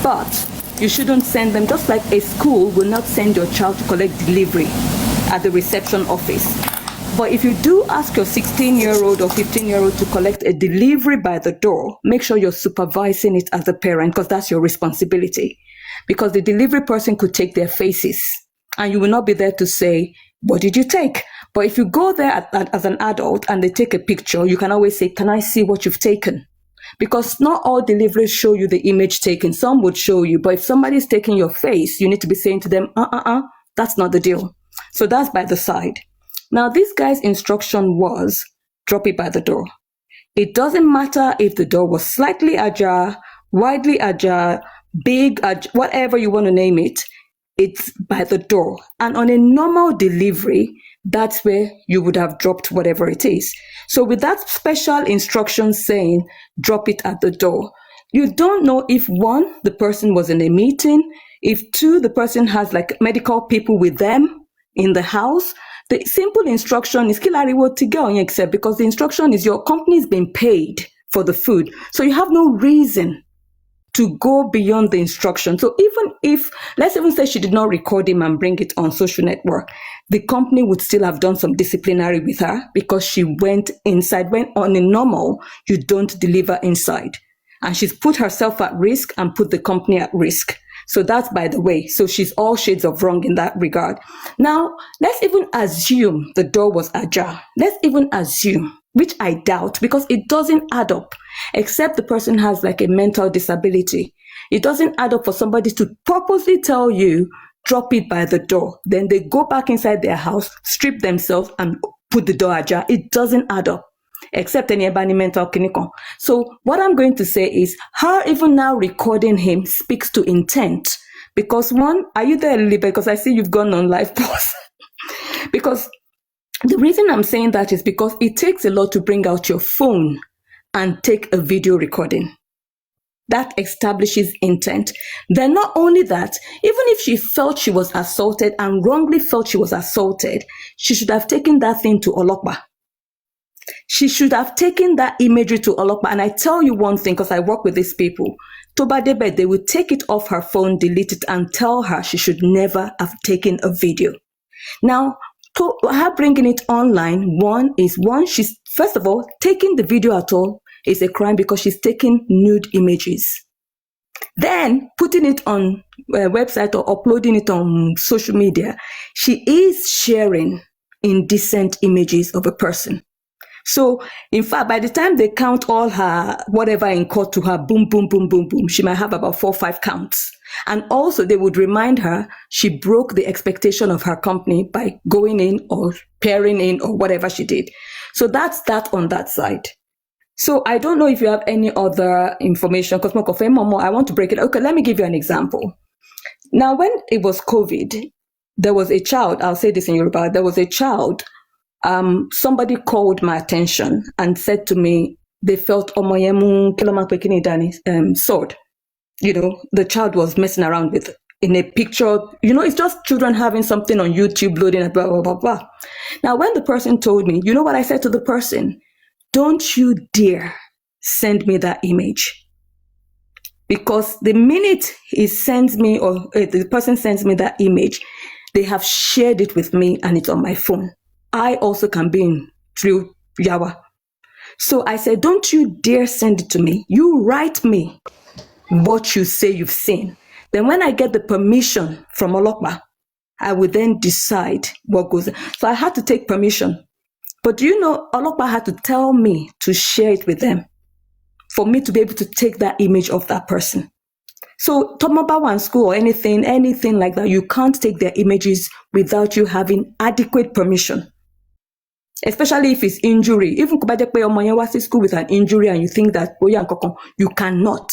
Speaker 8: but you shouldn't send them, just like a school will not send your child to collect delivery at the reception office. But if you do ask your 16-year-old or 15-year-old to collect a delivery by the door, make sure you're supervising it as a parent, because that's your responsibility. Because the delivery person could take their faces and you will not be there to say, what did you take? But if you go there as an adult and they take a picture, you can always say, can I see what you've taken? Because not all deliveries show you the image taken. Some would show you, but if somebody's taking your face, you need to be saying to them, that's not the deal. So that's by the side. Now, this guy's instruction was, drop it by the door. It doesn't matter if the door was slightly ajar, widely ajar, big, whatever you want to name it, it's by the door. And on a normal delivery, that's where you would have dropped whatever it is. So with that special instruction saying, drop it at the door, you don't know if one, the person was in a meeting, if two, the person has like medical people with them in the house. The simple instruction is except because the instruction is your company is being paid for the food. So you have no reason to go beyond the instruction. So even if, let's even say she did not record him and bring it on social network, the company would still have done some disciplinary with her because she went inside. When on a normal, you don't deliver inside. And she's put herself at risk and put the company at risk. So that's by the way. So she's all shades of wrong in that regard. Now, let's even assume the door was ajar. Let's even assume, which I doubt because it doesn't add up, except the person has like a mental disability. It doesn't add up for somebody to purposely tell you, drop it by the door. Then they go back inside their house, strip themselves and put the door ajar. It doesn't add up. Except any mental clinical. So what I'm going to say is her even now recording him speaks to intent. Because one, are you there, Lily? Because I see you've gone on live pause. Because the reason I'm saying that is because it takes a lot to bring out your phone and take a video recording. That establishes intent. Then not only that, even if she felt she was assaulted and wrongly felt she was assaulted, she should have taken that thing to Olokpa. She should have taken that imagery to Olokpa. And I tell you one thing, because I work with these people. Toba Debe, they will take it off her phone, delete it, and tell her she should never have taken a video. Now, her bringing it online, she's, first of all, taking the video at all is a crime because she's taking nude images. Then putting it on a website or uploading it on social media, she is sharing indecent images of a person. So, in fact, by the time they count all her whatever in court to her, boom, boom, boom, boom, boom, she might have about 4 or 5 counts. And also they would remind her she broke the expectation of her company by going in or pairing in or whatever she did. So that's that on that side. So I don't know if you have any other information, because I want to break it. Okay, let me give you an example. Now, when it was COVID, there was a child, I'll say this in Yoruba, there was a child, somebody called my attention and said to me, they felt sword. You know, the child was messing around with in a picture. You know, it's just children having something on YouTube, loading and blah, blah, blah, blah. Now, when the person told me, you know what I said to the person? Don't you dare send me that image. Because the minute he sends me or the person sends me that image, they have shared it with me and it's on my phone. I also can be in through Yawa. So I said, don't you dare send it to me. You write me what you say you've seen. Then when I get the permission from Olokpa, I will then decide what goes. So I had to take permission. But do you know, Olokpa had to tell me to share it with them for me to be able to take that image of that person. So Tomaba one school or anything like that, you can't take their images without you having adequate permission. Especially if it's injury. Even Kubade school with an injury and you think that you cannot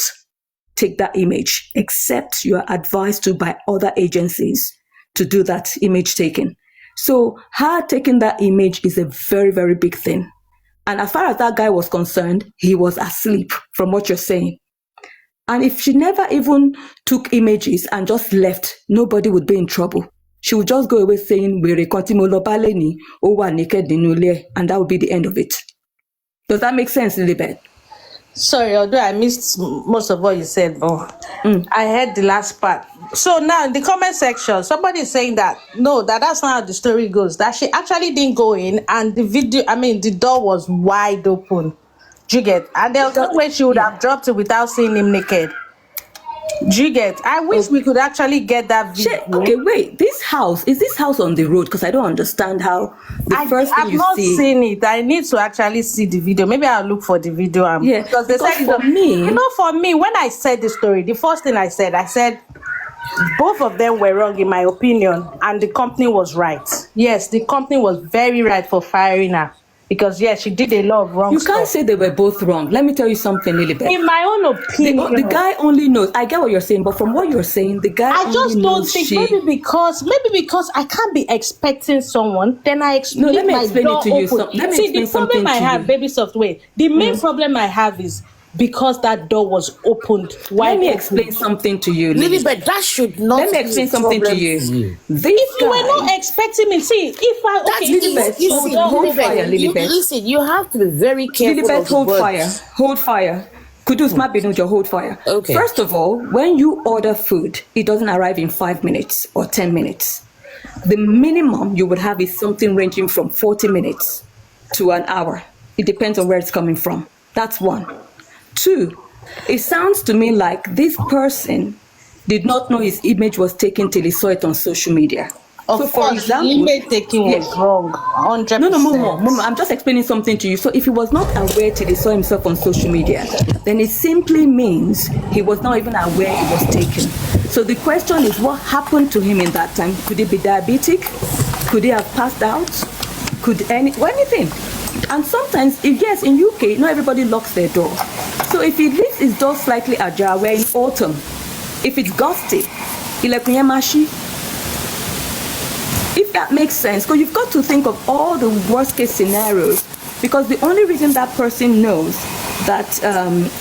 Speaker 8: take that image except you are advised to by other agencies to do that image taking. So her taking that image is a very, very big thing. And as far as that guy was concerned, he was asleep from what you're saying. And if she never even took images and just left, nobody would be in trouble. She would just go away saying, "We're naked," and that would be the end of it. Does that make sense, Lilibet?
Speaker 1: Sorry, although I missed most of what you said, but I heard the last part. So now in the comment section, somebody is saying that no, that's not how the story goes. That she actually didn't go in, and the door was wide open. Do you get? And there was no way she would have dropped it without seeing him naked. Do you get? I wish we could actually get that video.
Speaker 8: Okay, wait. Is this house on the road? Because I don't understand how
Speaker 1: I've not seen it. I need to actually see the video. Maybe I'll look for the video. Because they said
Speaker 8: for me,
Speaker 1: for me, when I said the story, the first thing I said both of them were wrong in my opinion, and the company was right. Yes, the company was very right for firing her. Because yes, she did a lot of wrong stuff.
Speaker 8: You can't say they were both wrong. Let me tell you something, Lilibet.
Speaker 1: In my own opinion,
Speaker 8: the guy only knows. I get what you're saying, but from what you're saying, the guy
Speaker 1: I just don't think maybe because I can't be expecting someone. Then I explain.
Speaker 8: No, let me explain it to you.
Speaker 1: See, the problem I have, baby software. The main problem I have is because that door was opened.
Speaker 8: Let me explain something to you,
Speaker 2: Lilibet. That should not.
Speaker 8: Let me explain something to you.
Speaker 1: If you were not expecting me, see, if I
Speaker 2: listen, you have to be very careful.
Speaker 8: Lilibet, hold fire. Kudus Mabinujo, hold fire.
Speaker 2: Okay.
Speaker 8: First of all, when you order food, it doesn't arrive in 5 minutes or 10 minutes. The minimum you would have is something ranging from 40 minutes to an hour. It depends on where it's coming from. That's one. Two, it sounds to me like this person did not know his image was taken till he saw it on social media.
Speaker 1: For example, image taking was wrong. 100%.
Speaker 8: No, Momo, I'm just explaining something to you. So if he was not aware till he saw himself on social media, then it simply means he was not even aware it was taken. So the question is, what happened to him in that time? Could he be diabetic? Could he have passed out? Could anything? And sometimes, yes, in UK, not everybody locks their door. So if he leaves his door slightly ajar, we're in autumn. If it's gusty, if that makes sense, because you've got to think of all the worst case scenarios, because the only reason that person knows that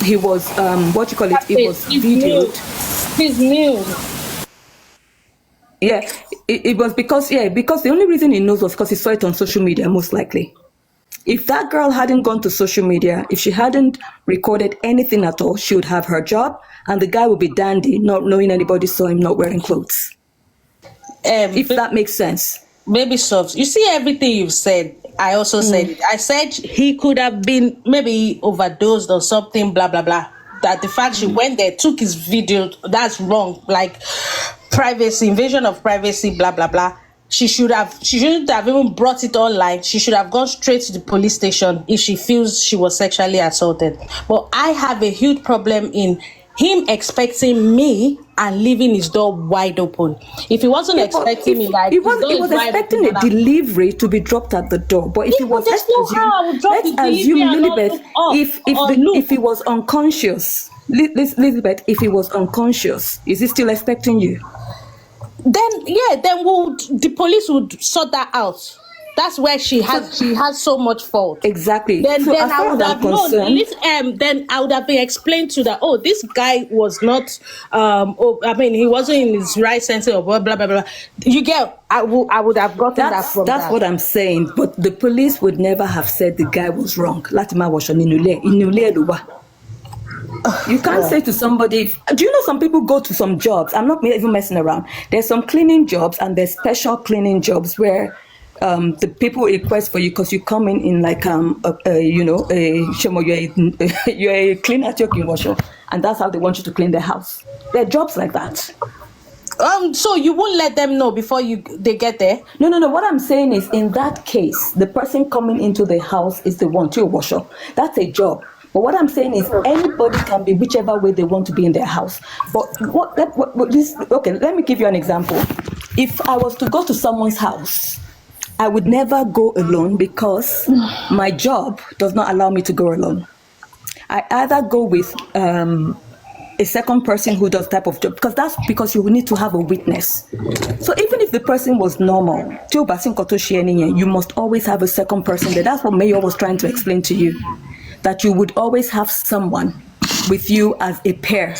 Speaker 8: he was, it was videoed.
Speaker 1: He's new.
Speaker 8: Yeah, it was because the only reason he knows was because he saw it on social media, most likely. If that girl hadn't gone to social media, if she hadn't recorded anything at all, she would have her job, and the guy would be dandy, not knowing anybody saw him not wearing clothes. If that makes sense.
Speaker 1: Baby soft. You see everything you've said. I also said it. I said he could have been maybe overdosed or something, blah, blah, blah. That the fact she went there, took his video, that's wrong. Like privacy, invasion of privacy, blah, blah, blah. She shouldn't have even brought it online. She should have gone straight to the police station if she feels she was sexually assaulted. But I have a huge problem in him expecting me and leaving his door wide open. If he wasn't expecting me, like
Speaker 8: he was expecting a delivery to be dropped at the door. But if he was, let's assume, Lilibet, if he was unconscious, Lilibet, if he was unconscious, is he still expecting you?
Speaker 1: Then the police would sort that out. That's where she has so much fault.
Speaker 8: Exactly.
Speaker 1: Then I would have known. Then I would have been explained to that. Oh, this guy was not. He wasn't in his right sense or blah blah blah blah. You get? I would have gotten that from that.
Speaker 8: That's what I'm saying. But the police would never have said the guy was wrong. Latima was inule. You can't say to somebody, do you know some people go to some jobs? I'm not even messing around. There's some cleaning jobs and there's special cleaning jobs where the people request for you because you come in like you're a cleaner joking washer, and that's how they want you to clean their house. There are jobs like that.
Speaker 1: So you won't let them know before they get there?
Speaker 8: No. What I'm saying is, in that case, the person coming into the house is the one to washer. That's a job. But what I'm saying is anybody can be whichever way they want to be in their house. But let me give you an example. If I was to go to someone's house, I would never go alone because my job does not allow me to go alone. I either go with a second person who does type of job, because you will need to have a witness. So even if the person was normal, you must always have a second person there. That's what Mayor was trying to explain to you, that you would always have someone with you as a pair.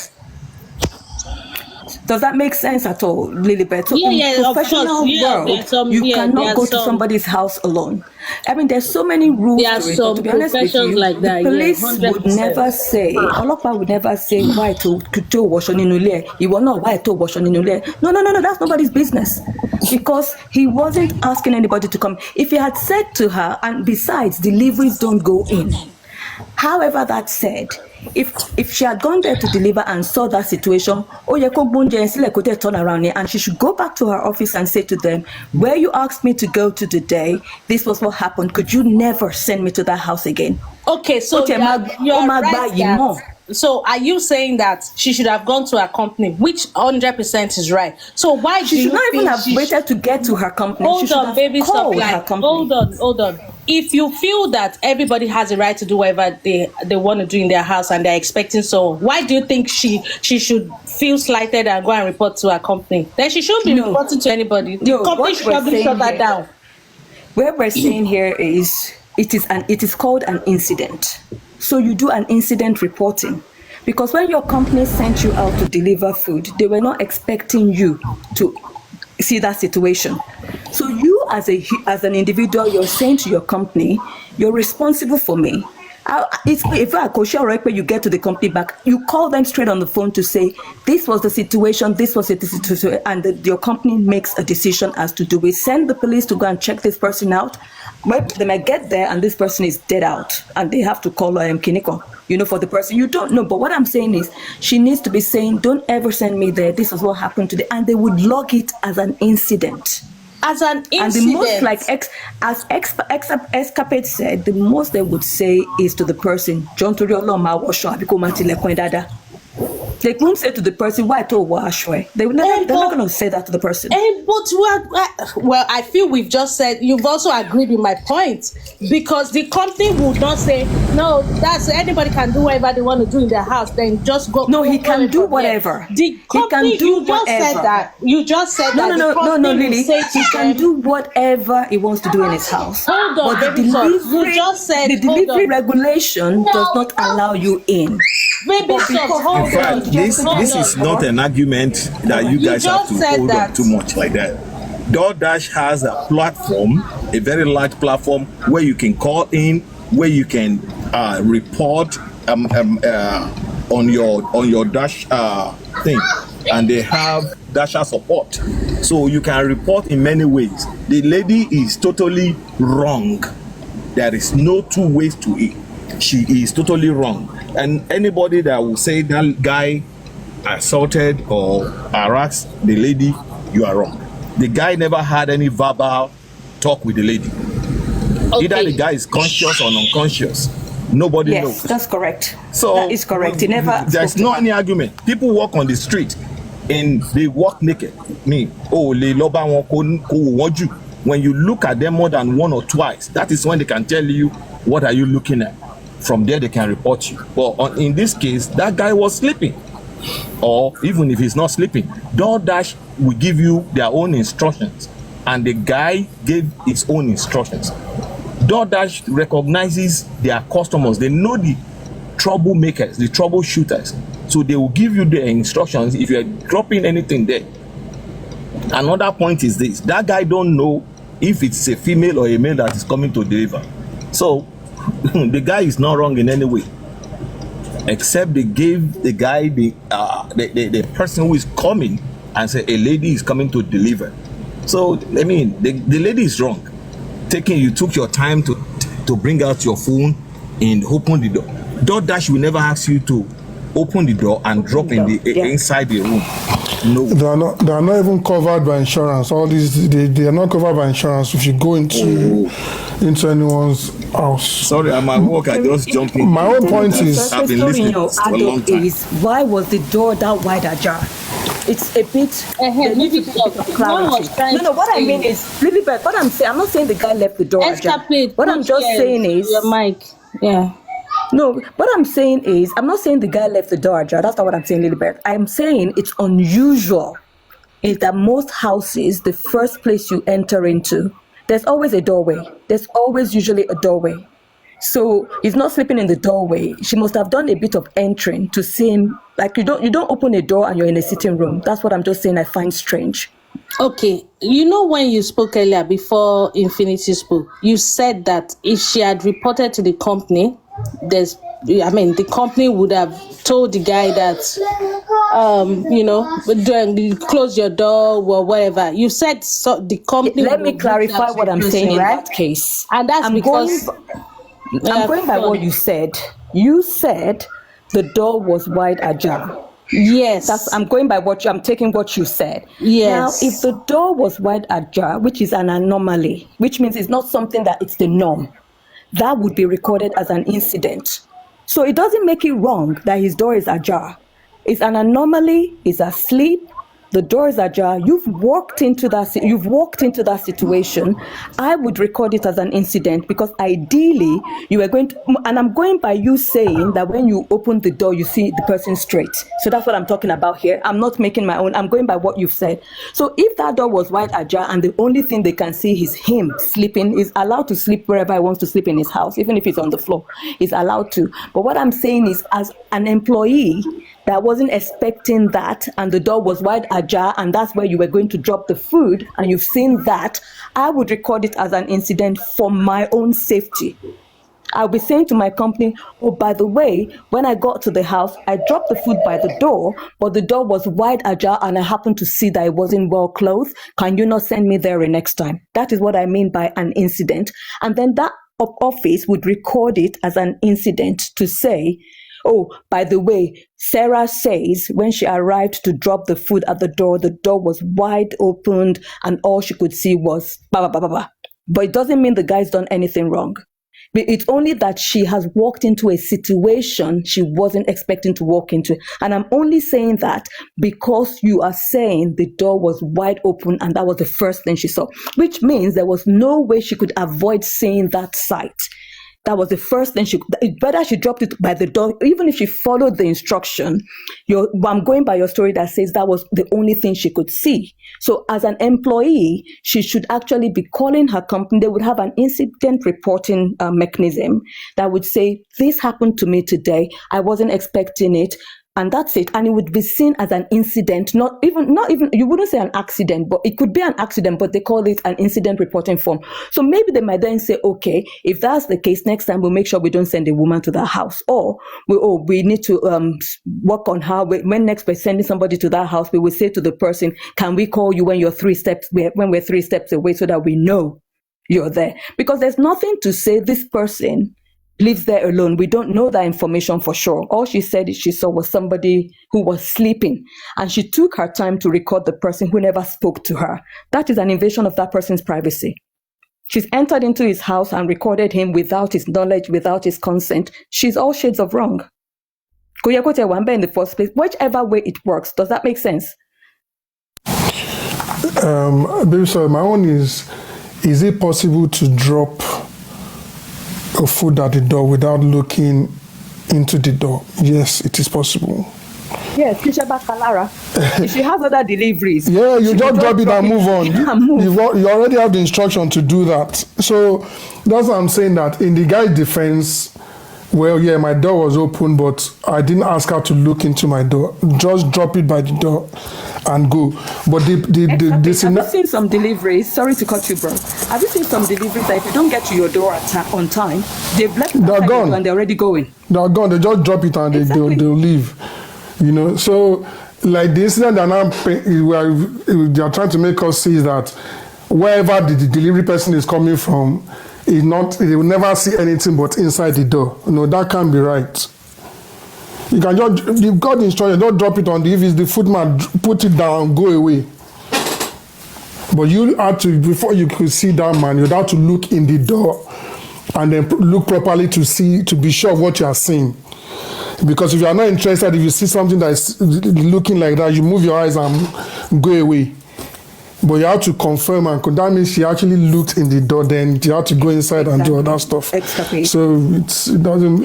Speaker 8: Does that make sense at all, Lilibet? So in professional world, you cannot go to somebody's house alone. I mean, there's so many rules
Speaker 1: There are
Speaker 8: to it.
Speaker 1: some
Speaker 8: To be honest with you,
Speaker 1: like that,
Speaker 8: the police
Speaker 1: 100%.
Speaker 8: would never say, Olopa would never say, why to wash on inule? You will not why to wash on inule. No, that's nobody's business. Because he wasn't asking anybody to come. If he had said to her, and besides, deliveries don't go in. However, that said, if she had gone there to deliver and saw that situation, turn around here, and she should go back to her office and say to them, where you asked me to go to today, this was what happened. Could you never send me to that house again?
Speaker 1: Okay, so you're right that, so are you saying that she should have gone to her company, which 100% is right? So why
Speaker 8: she should not even have waited to get to her company?
Speaker 1: Hold on, baby, stop. Like, hold on. If you feel that everybody has a right to do whatever they want to do in their house and they're expecting, so why do you think she should feel slighted and go and report to her company? Then she shouldn't be reporting to anybody. The company should probably shut that down.
Speaker 8: What we're saying here is it is called an incident. So you do an incident reporting, because when your company sent you out to deliver food, they were not expecting you to see that situation. So you as an individual, you're saying to your company, you're responsible for me. If I could share right where you get to the company back, you call them straight on the phone to say, this was the situation, and your company makes a decision as to do we send the police to go and check this person out. Maybe they might get there and this person is dead out and they have to call Kiniko, for the person. You don't know. But what I'm saying is she needs to be saying, don't ever send me there. This is what happened today. And they would log it as an incident.
Speaker 1: As an incident.
Speaker 8: And the most, as Escapade said, the most they would say is to the person, John they won't say to the person, why to wash? They're not going to say that to the person.
Speaker 1: Well, I feel you've also agreed with my point, because the company would not say, no, that's anybody can do whatever they want to do in their house, then just go.
Speaker 8: No, he can do whatever.
Speaker 1: The company,
Speaker 8: he can do whatever.
Speaker 1: You just said that.
Speaker 8: No, Lily. He can do whatever he wants to do in his house.
Speaker 1: Hold on,
Speaker 8: but the delivery regulation does not allow you in.
Speaker 9: In fact, this is not an argument that you guys have to hold on too much like that. DoorDash has a platform, a very large platform, where you can call in, where you can report on your Dash thing, and they have Dasher support, so you can report in many ways. The lady is totally wrong. There is no two ways to it. She is totally wrong. And anybody that will say that guy assaulted or harassed the lady, you are wrong. The guy never had any verbal talk with the lady. Okay. Either the guy is conscious or unconscious. Nobody knows.
Speaker 8: Yes, that's correct.
Speaker 9: So
Speaker 8: that is correct. He never.
Speaker 9: There's no any argument. People walk on the street and they walk naked. When you look at them more than one or twice, that is when they can tell you, what are you looking at? From there, they can report you. But in this case, that guy was sleeping. Or even if he's not sleeping, DoorDash will give you their own instructions. And the guy gave his own instructions. DoorDash recognizes their customers. They know the troublemakers, the troubleshooters. So they will give you the instructions if you're dropping anything there. Another point is this. That guy don't know if it's a female or a male that is coming to deliver. So the guy is not wrong in any way, except they gave the guy the person who is coming and say a lady is coming to deliver. So I mean, the lady is wrong. You took your time to bring out your phone and open the door. DoorDash will never ask you to open the door and drop inside the room. No,
Speaker 7: they are not even covered by insurance. All these they are not covered by insurance. If you go into into anyone's house.
Speaker 9: Sorry, I'm at work. I just jump in.
Speaker 7: My own point is,
Speaker 9: I've been listening for a long time.
Speaker 8: Is why was the door that wide ajar? It's a bit. There needs to be a bit of clarity. No. What I mean is, Lilibet. What I'm saying, I'm not saying the guy left the door ajar. What I'm just saying is
Speaker 1: your mic. Yeah.
Speaker 8: No, what I'm saying is, I'm not saying the guy left the door ajar. That's not what I'm saying, Lilibet. I'm saying it's unusual is that most houses, the first place you enter into, there's always a doorway. There's always usually a doorway. So he's not sleeping in the doorway. She must have done a bit of entering to see him. Like you don't open a door and you're in a sitting room. That's what I'm just saying I find strange.
Speaker 1: Okay, you know when you spoke earlier before Infinity spoke, you said that if she had reported to the company, the company would have told the guy that, close your door or whatever. You said so. The company.
Speaker 8: Let me clarify what I'm saying in that case.
Speaker 1: And that's because
Speaker 8: I'm going by what you said. You said the door was wide ajar.
Speaker 1: Yes.
Speaker 8: I'm going by I'm taking what you said.
Speaker 1: Yes.
Speaker 8: Now, if the door was wide ajar, which is an anomaly, which means it's not something that it's the norm, that would be recorded as an incident. So it doesn't make it wrong that his door is ajar. It's an anomaly, he's asleep, the door is ajar, you've walked into that situation. I would record it as an incident because ideally you were going to, and I'm going by you saying that when you open the door, you see the person straight. So that's what I'm talking about here. I'm not making my own, I'm going by what you've said. So if that door was wide ajar and the only thing they can see is him sleeping, is allowed to sleep wherever he wants to sleep in his house, even if he's on the floor, he's allowed to. But what I'm saying is, as an employee that wasn't expecting that and the door was wide ajar and that's where you were going to drop the food and you've seen that, I would record it as an incident for my own safety. I'll be saying to my company, oh, by the way, when I got to the house, I dropped the food by the door, but the door was wide ajar and I happened to see that it wasn't well closed. Can you not send me there next time? That is what I mean by an incident. And then that office would record it as an incident to say, oh, by the way, Sarah says when she arrived to drop the food at the door was wide opened and all she could see was blah, blah, blah, blah. But it doesn't mean the guy's done anything wrong. It's only that she has walked into a situation she wasn't expecting to walk into. And I'm only saying that because you are saying the door was wide open and that was the first thing she saw, which means there was no way she could avoid seeing that sight. That was the first thing whether she dropped it by the door, even if she followed the instruction, I'm going by your story that says that was the only thing she could see. So as an employee, she should actually be calling her company. They would have an incident reporting mechanism that would say, this happened to me today. I wasn't expecting it. And that's it. And it would be seen as an incident, not even, you wouldn't say an accident, but it could be an accident, but they call it an incident reporting form. So maybe they might then say, okay, if that's the case, next time we'll make sure we don't send a woman to that house. Or we need to work on how, when next we're sending somebody to that house, we will say to the person, can we call you when we're 3 steps away so that we know you're there? Because there's nothing to say this person lives there alone. We don't know that information for sure. All she said she saw was somebody who was sleeping, and she took her time to record the person who never spoke to her. That is an invasion of that person's privacy. She's entered into his house and recorded him without his knowledge, without his consent. She's all shades of wrong. Koyakote Wambe in the first place, whichever way it works. Does that make sense?
Speaker 7: Baby, sorry, my own is it possible to drop a food at the door without looking into the door? Yes, it is possible.
Speaker 8: Yes, Kishaba Kalara. If she has other deliveries.
Speaker 7: Yeah, you just drop it and move on. You already have the instruction to do that. So that's why I'm saying that in the guy's defense, well, yeah, my door was open, but I didn't ask her to look into my door. Just drop it by the door and go. But
Speaker 8: have you seen some deliveries? Sorry to cut you, bro. Have you seen some deliveries that if you don't get to your door on time, they've left
Speaker 7: they're gone
Speaker 8: and they're already going?
Speaker 7: They're gone. They just drop it and they'll leave. You know, so like the incident that now they're trying to make us see is that wherever the delivery person is coming from, they will never see anything but inside the door. No, that can't be right. You've got the instruction, don't drop it on if it's the footman, put it down, go away. But you had to, before you could see that man, you had to look in the door and then look properly to be sure of what you are seeing. Because if you are not interested, if you see something that is looking like that, you move your eyes and go away. But you have to confirm, and that means she actually looked in the door, then you have to go inside and do all that stuff.
Speaker 8: Exactly.
Speaker 7: So it doesn't.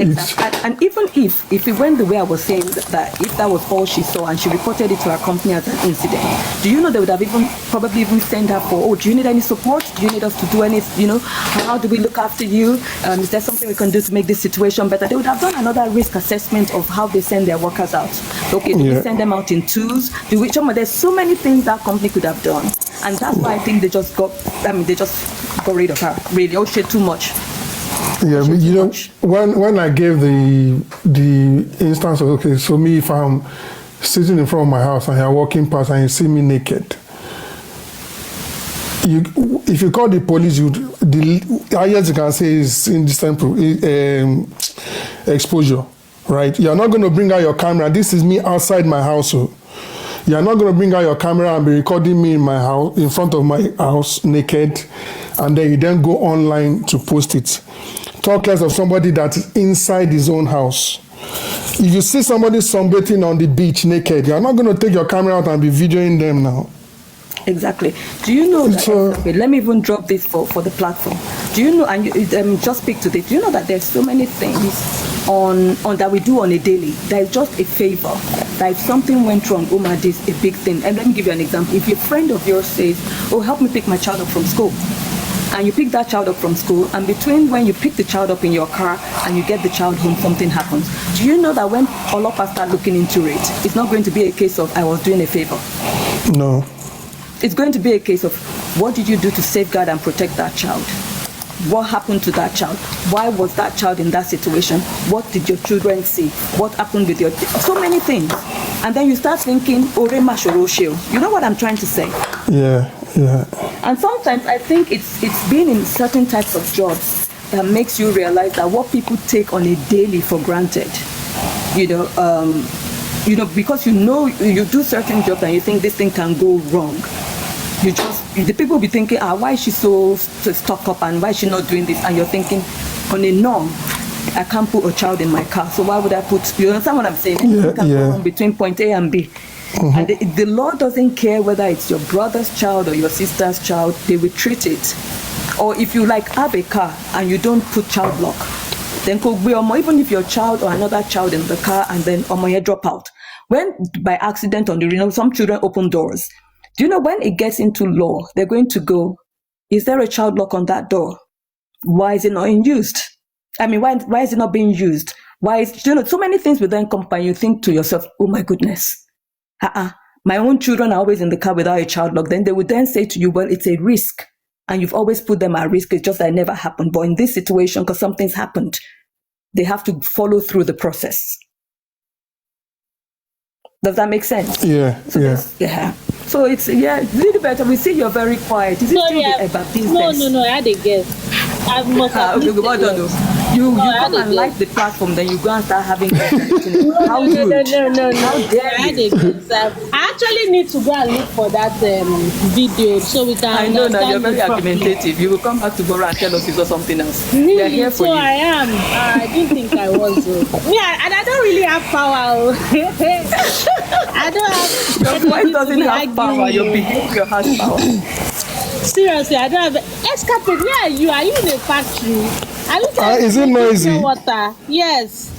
Speaker 8: And even if it went the way I was saying, that if that was all she saw and she reported it to her company as an incident, do you know they would have probably even sent her for, oh, do you need any support? Do you need us to do anything? How do we look after you? Is there something we can do to make this situation better? They would have done another risk assessment of how they send their workers out. Okay, do we send them out in twos? There's so many things that company could have done. And that's why I think they just got rid of her. Really, oh shit, too much.
Speaker 7: Yeah, when I gave the instance of, okay, so me, if I'm sitting in front of my house and you're walking past and you see me naked, if you call the police, the highest you can say is indecent exposure, right? You're not going to bring out your camera. This is me outside my household. You're not going to bring out your camera and be recording me in my house, in front of my house, naked, and then you then go online to post it. Talk less of somebody that's inside his own house. If you see somebody sunbathing on the beach naked, you're not going to take your camera out and be videoing them now.
Speaker 8: Exactly. Do you know that? Okay, let me even drop this for the platform. Do you know? And you, just speak to this. Do you know that there's so many things on that we do on a daily? That is just a favor. That if something went wrong, this is a big thing. And let me give you an example. If a friend of yours says, "Oh, help me pick my child up from school," and you pick that child up from school, and between when you pick the child up in your car and you get the child home, something happens. Do you know that when Olopa start looking into it, it's not going to be a case of I was doing a favor?
Speaker 7: No.
Speaker 8: It's going to be a case of what did you do to safeguard and protect that child? What happened to that child? Why was that child in that situation? What did your children see? What happened with your... So many things. And then you start thinking, Orema Shoroshio. You know what I'm trying to say?
Speaker 7: Yeah.
Speaker 8: And sometimes I think it's been in certain types of jobs that makes you realize that what people take on a daily for granted, because you do certain jobs and you think this thing can go wrong. The people will be thinking, why is she so stuck up and why is she not doing this? And you're thinking, on a norm, I can't put a child in my car, so why would I put, you understand what I'm saying? You can go wrong between point A and B. Mm-hmm. And the law doesn't care whether it's your brother's child or your sister's child, they will treat it. Or if you have a car and you don't put child lock, then even if your child or another child in the car and then drop out. When by accident on the some children open doors. Do you know when it gets into law, they're going to go, is there a child lock on that door? Why is it not in used? I mean, why is it not being used? So many things will then come and you think to yourself, oh my goodness, my own children are always in the car without a child lock. Then they would then say to you, well, it's a risk. And you've always put them at risk. It's just that it never happened. But in this situation, because something's happened, they have to follow through the process. Does that make sense?
Speaker 7: Yeah.
Speaker 8: So it's a little better. We see you're very quiet. Is it
Speaker 1: No, I had a guess. I must have
Speaker 8: You come and like the platform, then you go and start having How rude.
Speaker 1: No.
Speaker 8: How dare
Speaker 1: I had a guess. I actually need to go and look for that video so we can
Speaker 8: I know that you're very
Speaker 1: properly.
Speaker 8: argumentative. You will come back tomorrow and tell us you saw something else.
Speaker 1: Really?
Speaker 8: They're here for
Speaker 1: so
Speaker 8: you.
Speaker 1: I am. I didn't think I was. And I don't really have power. I don't have.
Speaker 8: Your voice doesn't have power. Your behavior has power.
Speaker 1: Seriously, I don't have. Escape, where are you? Are you in a factory?
Speaker 7: Is it noisy?
Speaker 1: Water. Yes.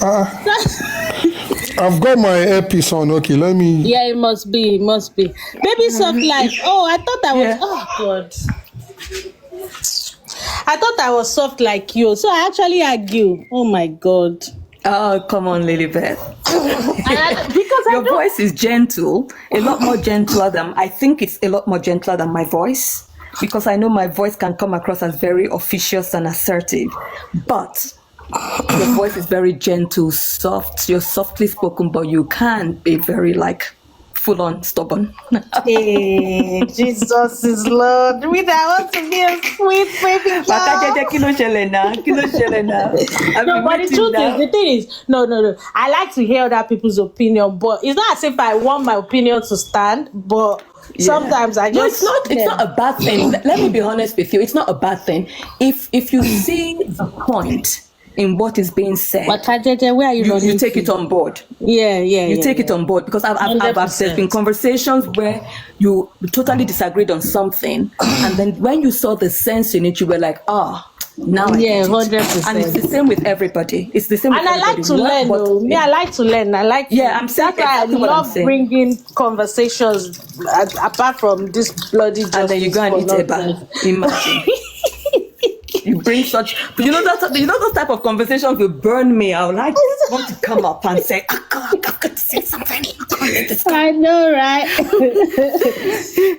Speaker 7: I've got my earpiece on. Okay, let me.
Speaker 1: Yeah, it must be. Baby soft life. Oh, I thought I was. Yeah. Oh God. I thought I was soft like you, so I actually argue. Oh my God.
Speaker 8: Oh, come on, Lilibet. Because your voice is gentle, a lot more gentler than, I think it's a lot more gentler than my voice, because I know my voice can come across as very officious and assertive, but your voice is very gentle, soft, you're softly spoken, but you can be very full on stubborn.
Speaker 1: Hey, Jesus is Lord. We I want to be a sweet baby girl. No, but the truth is, the thing is, no. I like to hear other people's opinion, but it's not as if I want my opinion to stand. But sometimes I just
Speaker 8: it's not a bad thing. Let me be honest with you. It's not a bad thing if you see the point in what is being said.
Speaker 1: But where are
Speaker 8: you take it on board. You take it on board, because there's been conversations where you totally disagreed on something, and then when you saw the sense in it, you were like, now I get it.
Speaker 1: 100%.
Speaker 8: And it's the same with everybody. It's the same.
Speaker 1: And
Speaker 8: with
Speaker 1: I like to
Speaker 8: everybody.
Speaker 1: learn. I like to learn. I like.
Speaker 8: I'm saying
Speaker 1: that's why I love bringing conversations apart from this bloody.
Speaker 8: And then you go and eat eba. Imagine. You bring such, but you know those type of conversations will burn me. I would like want to come up and say, I've got to say something.
Speaker 1: I know, right?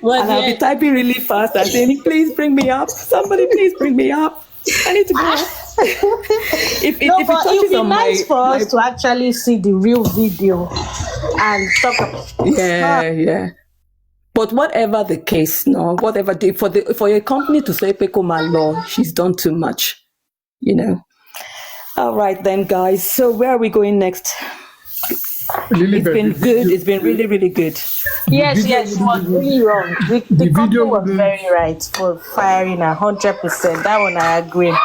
Speaker 8: And I'll be typing really fast and saying, please bring me up. Somebody please bring me up. I need to go. If it would be nice for us to actually see the real video and talk about. Yeah. But whatever the case, for a company to say Pekoma law, she's done too much, All right then, guys. So where are we going next? It's been good. It's been really, really good.
Speaker 1: Yes, it was really wrong. The company was very right for firing 100%. That one I agree.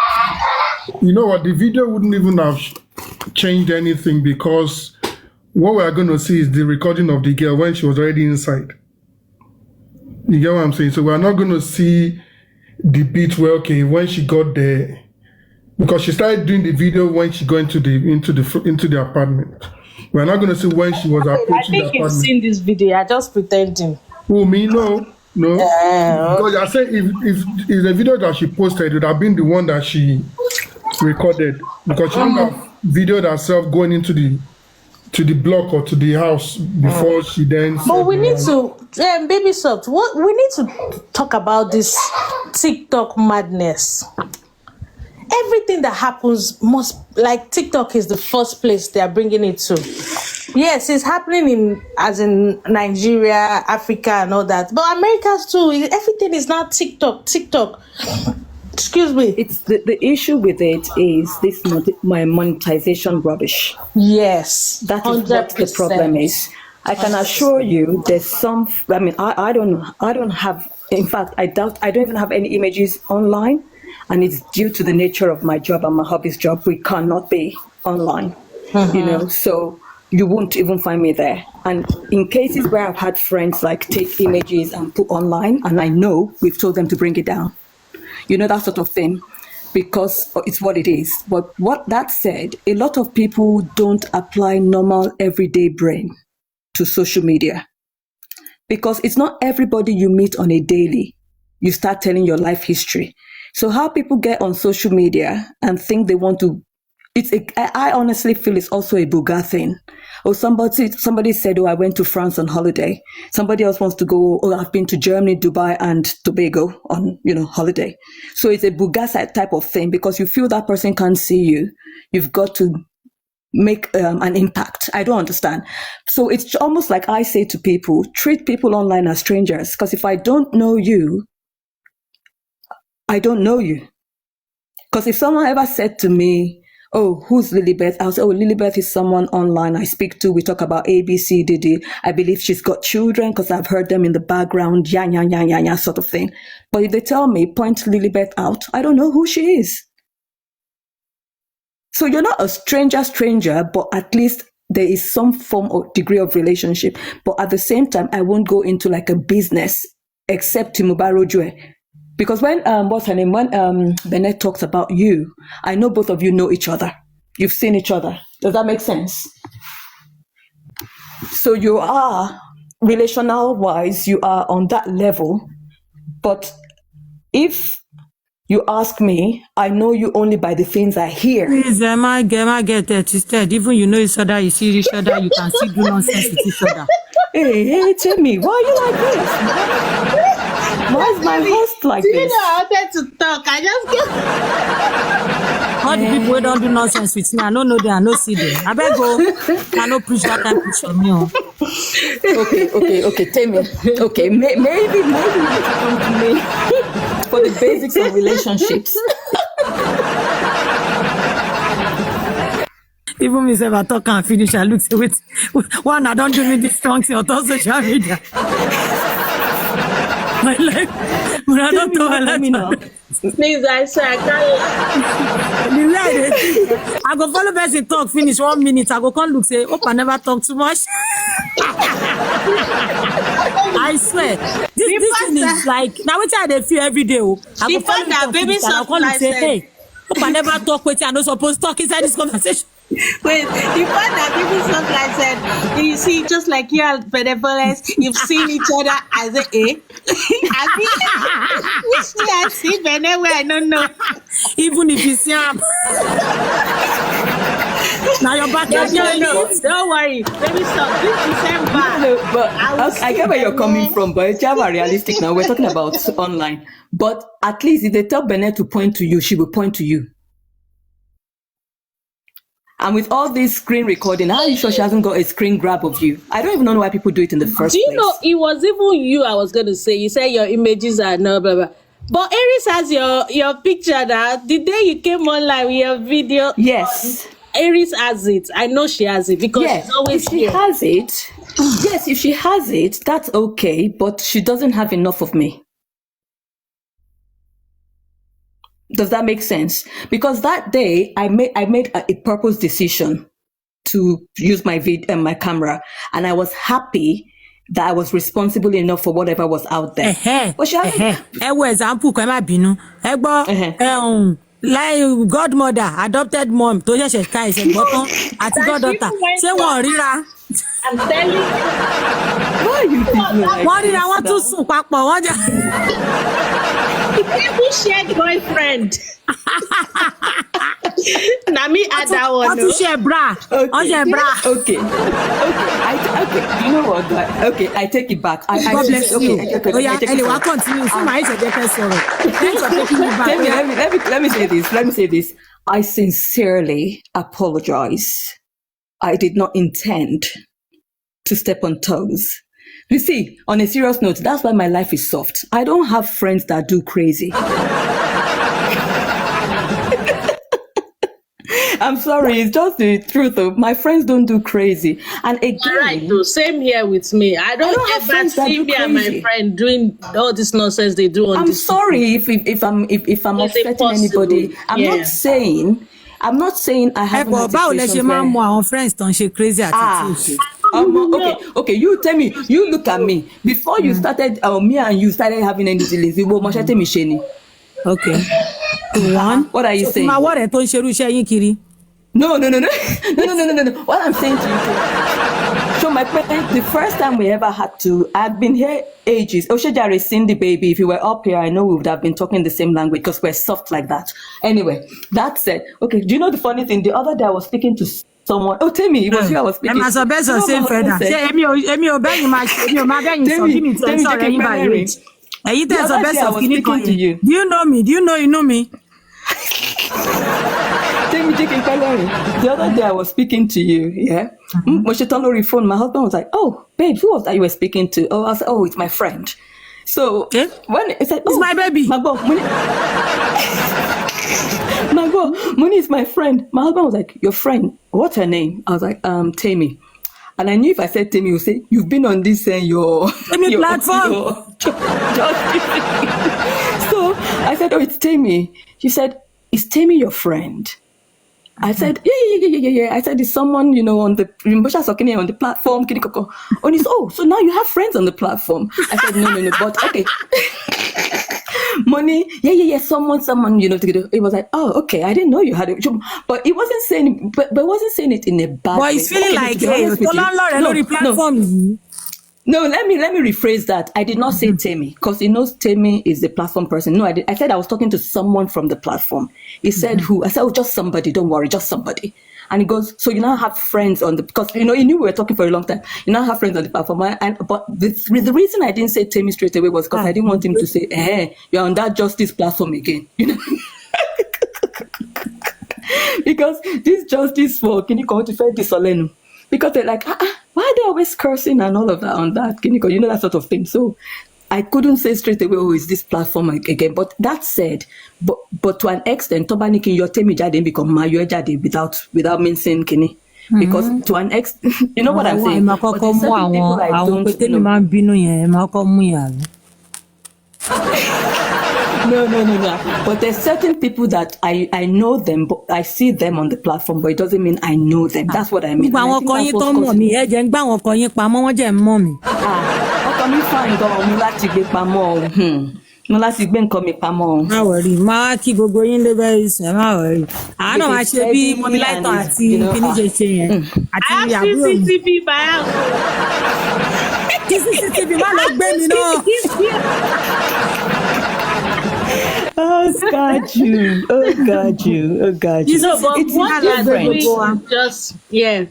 Speaker 7: You know what? The video wouldn't even have changed anything, because what we're going to see is the recording of the girl when she was already inside. You get what I'm saying? So we're not going to see the bit where, when she got there, because she started doing the video when she got into the apartment. We're not going to see when she was approaching the apartment.
Speaker 1: I think you've seen this video. I just pretending.
Speaker 7: Who, me? No. Because I said if the video that she posted would have been the one that she recorded, because she didn't have videoed herself going into the block or to the house before she then.
Speaker 1: But we need to, baby soft. What we need to talk about this TikTok madness. Everything that happens like TikTok is the first place they are bringing it to. Yes, it's happening in Nigeria, Africa, and all that. But Americans too. Everything is now TikTok. Excuse me.
Speaker 8: It's the issue with it is this my monetization rubbish.
Speaker 1: Yes,
Speaker 8: that is 100%. What the problem is. I can assure you, there's some. I mean, I don't know. I don't have. In fact, I doubt. I don't even have any images online, and it's due to the nature of my job and my hobby's job. We cannot be online, So you won't even find me there. And in cases where I've had friends take images and put online, and I know we've told them to bring it down. That sort of thing, because it's what it is. But that said, a lot of people don't apply normal everyday brain to social media, because it's not everybody you meet on a daily you start telling your life history. So how people get on social media and think they want to, I honestly feel it's also a Buga thing. Or somebody said, I went to France on holiday. Somebody else wants to go, I've been to Germany, Dubai, and Tobago on, holiday. So it's a Buga type of thing, because you feel that person can't see you. You've got to make an impact. I don't understand. So it's almost like I say to people, treat people online as strangers. Because if I don't know you, I don't know you. Because if someone ever said to me, who's Lilibeth? I'll say, Lilibeth is someone online I speak to. We talk about A, B, C, D, D. I believe she's got children because I've heard them in the background, sort of thing. But if they tell me, point Lilibeth out, I don't know who she is. So you're not a stranger, but at least there is some form or degree of relationship. But at the same time, I won't go into a business except Timubarojue. Because when when Bennett talks about you, I know both of you know each other. You've seen each other. Does that make sense? So you are, relational wise, you are on that level. But if you ask me, I know you only by the things I hear.
Speaker 4: Please, Emma, get that instead. Even you know each other, you see each other, you can still do nonsense with each other.
Speaker 8: Hey, Timmy, why are you like this? Why is my host like this?
Speaker 1: I wanted to talk. I just get.
Speaker 4: All the people who don't do nonsense with me, I don't know them, I don't see them. I better go. I don't preach that kind of preach for me.
Speaker 8: Okay. Tell me. Okay, maybe you can come to me for the basics of relationships.
Speaker 4: Even myself, I talk and finish. I look with one. I don't do me this strong thing on social media. My life, but I don't know. Let me know.
Speaker 1: Please, I swear, I can't.
Speaker 4: I go follow person talk finish 1 minute. I go come look say, hope I never talk too much. I swear, this thing is like now. What I feel every day. I go follow that baby talk finish, say, hey, hope I never talk with you. I not supposed to talk inside this conversation.
Speaker 1: Wait, the fact that people sometimes said, you see, just like you are benevolence, you've seen each other as a I mean, which day I see benevolence, I don't know.
Speaker 4: Even if you see him. Now you're back.
Speaker 1: No, don't worry. Baby, stop. This December.
Speaker 8: No, but I get where you're coming from, but it's Java realistic now. We're talking about online. But at least if they tell Bennett to point to you, she will point to you. And with all this screen recording, how are you sure she hasn't got a screen grab of you? I don't even know why people do it in the first place.
Speaker 1: Do you know, it was even you I was going to say. You said your images are no blah, blah. But Aries has your picture now. The day you came online with your video.
Speaker 8: Yes.
Speaker 1: Aries has it. I know she has it because she's always
Speaker 8: if she has it. Yes, if she has it, that's okay. But she doesn't have enough of me. Does that make sense? Because that day I made a purpose decision to use my my camera, and I was happy that I was responsible enough for whatever was out there. But she hasn't.
Speaker 4: Example, like godmother, adopted mom, to just sky is a button, at goddaughter. Say one rira.
Speaker 1: I'm telling you.
Speaker 8: Why are you thinking like
Speaker 4: what did I want to soon pack my
Speaker 1: people shared boyfriend. Nami had that one.
Speaker 4: Want to share bra? Okay.
Speaker 8: Okay. You know what? Okay, I take it back.
Speaker 4: God bless you. Anyway, continue.
Speaker 8: Let me say this. I sincerely apologize. I did not intend to step on toes. You see, on a serious note, that's why my life is soft. I don't have friends that do crazy. I'm sorry, it's just the truth. My friends don't do crazy. And again,
Speaker 1: right, though, same here with me. I don't ever see me and my friend doing all this nonsense they do on
Speaker 8: I'm
Speaker 1: this.
Speaker 8: Sorry if I'm upsetting anybody. I'm not saying I haven't had situations where...
Speaker 4: friends don't share crazy attitudes.
Speaker 8: Okay, you tell me, you look at me. Before you started, me and you started having any delays,
Speaker 4: okay. One.
Speaker 8: What are you saying? No. What I'm saying to you, so my parents, the first time we ever had to, I've been here ages. Oshejare, Cindy, baby, if you were up here, I know we would have been talking the same language because we're soft like that. Anyway, that said, okay, do you know the funny thing? The other day I was speaking to someone. Oh, tell me, it was you I was speaking to.
Speaker 4: Do you know me? Do you know you know me?
Speaker 8: The other day I was speaking to you, yeah? Moshetano phone, my husband was like, oh, babe, who was that you were speaking to? Oh, I said, oh, it's my friend. So, when it said,
Speaker 4: it's my baby.
Speaker 8: Moni is my friend. My husband was like, your friend, what's her name? I was like, Tammy. And I knew if I said Tammy, you would say, you've been on this your
Speaker 4: platform.
Speaker 8: So I said, oh, it's Tammy. She said, is Tammy your friend? I said, yeah. I said, it's someone, on the platform. And he said, oh, so now you have friends on the platform. I said, no, but okay. Money, yeah, someone, it was like, oh, okay, I didn't know you had it. But it wasn't saying, but it wasn't saying it in a bad way.
Speaker 4: But it's feeling like, hey, platform.
Speaker 8: No, let me rephrase that. I did not say Tammy, because he knows Tammy is the platform person. No, I said I was talking to someone from the platform. He said who? I said, oh, just somebody. Don't worry, just somebody. And he goes, so you now have friends on the, because he knew we were talking for a long time. You now have friends on the platform. But the reason I didn't say Tammy straight away was because I didn't want him to say, you're on that justice platform again. because this justice for Kiniko to defend this Solenu. Because they're like, why are they always cursing and all of that on that? Kiniko, that sort of thing. So I couldn't say straight away, is this platform again? But that said, but to an extent, Tobaniki, your temi jade become mayo jade without mincing Kini. Because to an extent, you know what I'm saying? But there's certain people I don't know. No. But there's certain people that I know them, but I see them on the platform, but it doesn't mean I know them. That's what I mean. Ọkọ mi fine gan, mo láti gbé pamọ́ o. Mo láti gbé nǹkan mi pamọ́ o.
Speaker 4: Má worry, máa kí gbogbo yín lé bẹ́ẹ̀ sẹ́, má worry. Àánú máa ṣe bí Mọ́mí Láìtàn àti kíní ṣe yẹn. Àti àbúrò mi.
Speaker 1: CCTV by house.
Speaker 4: Kí CCTV má lọ gbé mi náà.
Speaker 8: Oh God, you.
Speaker 1: No, but
Speaker 8: it's
Speaker 1: what
Speaker 8: not
Speaker 1: they're
Speaker 8: different.
Speaker 1: doing is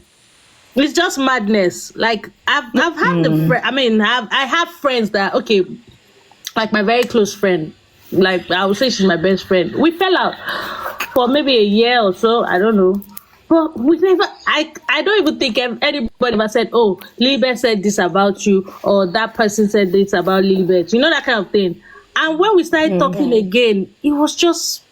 Speaker 1: it's just madness. Like I've had I have friends that like my very close friend, like I would say she's my best friend. We fell out for maybe a year or so. I don't know. But we never, I don't even think anybody ever said, oh, Libe said this about you, or that person said this about Libe. That kind of thing. And when we started talking again, it was just,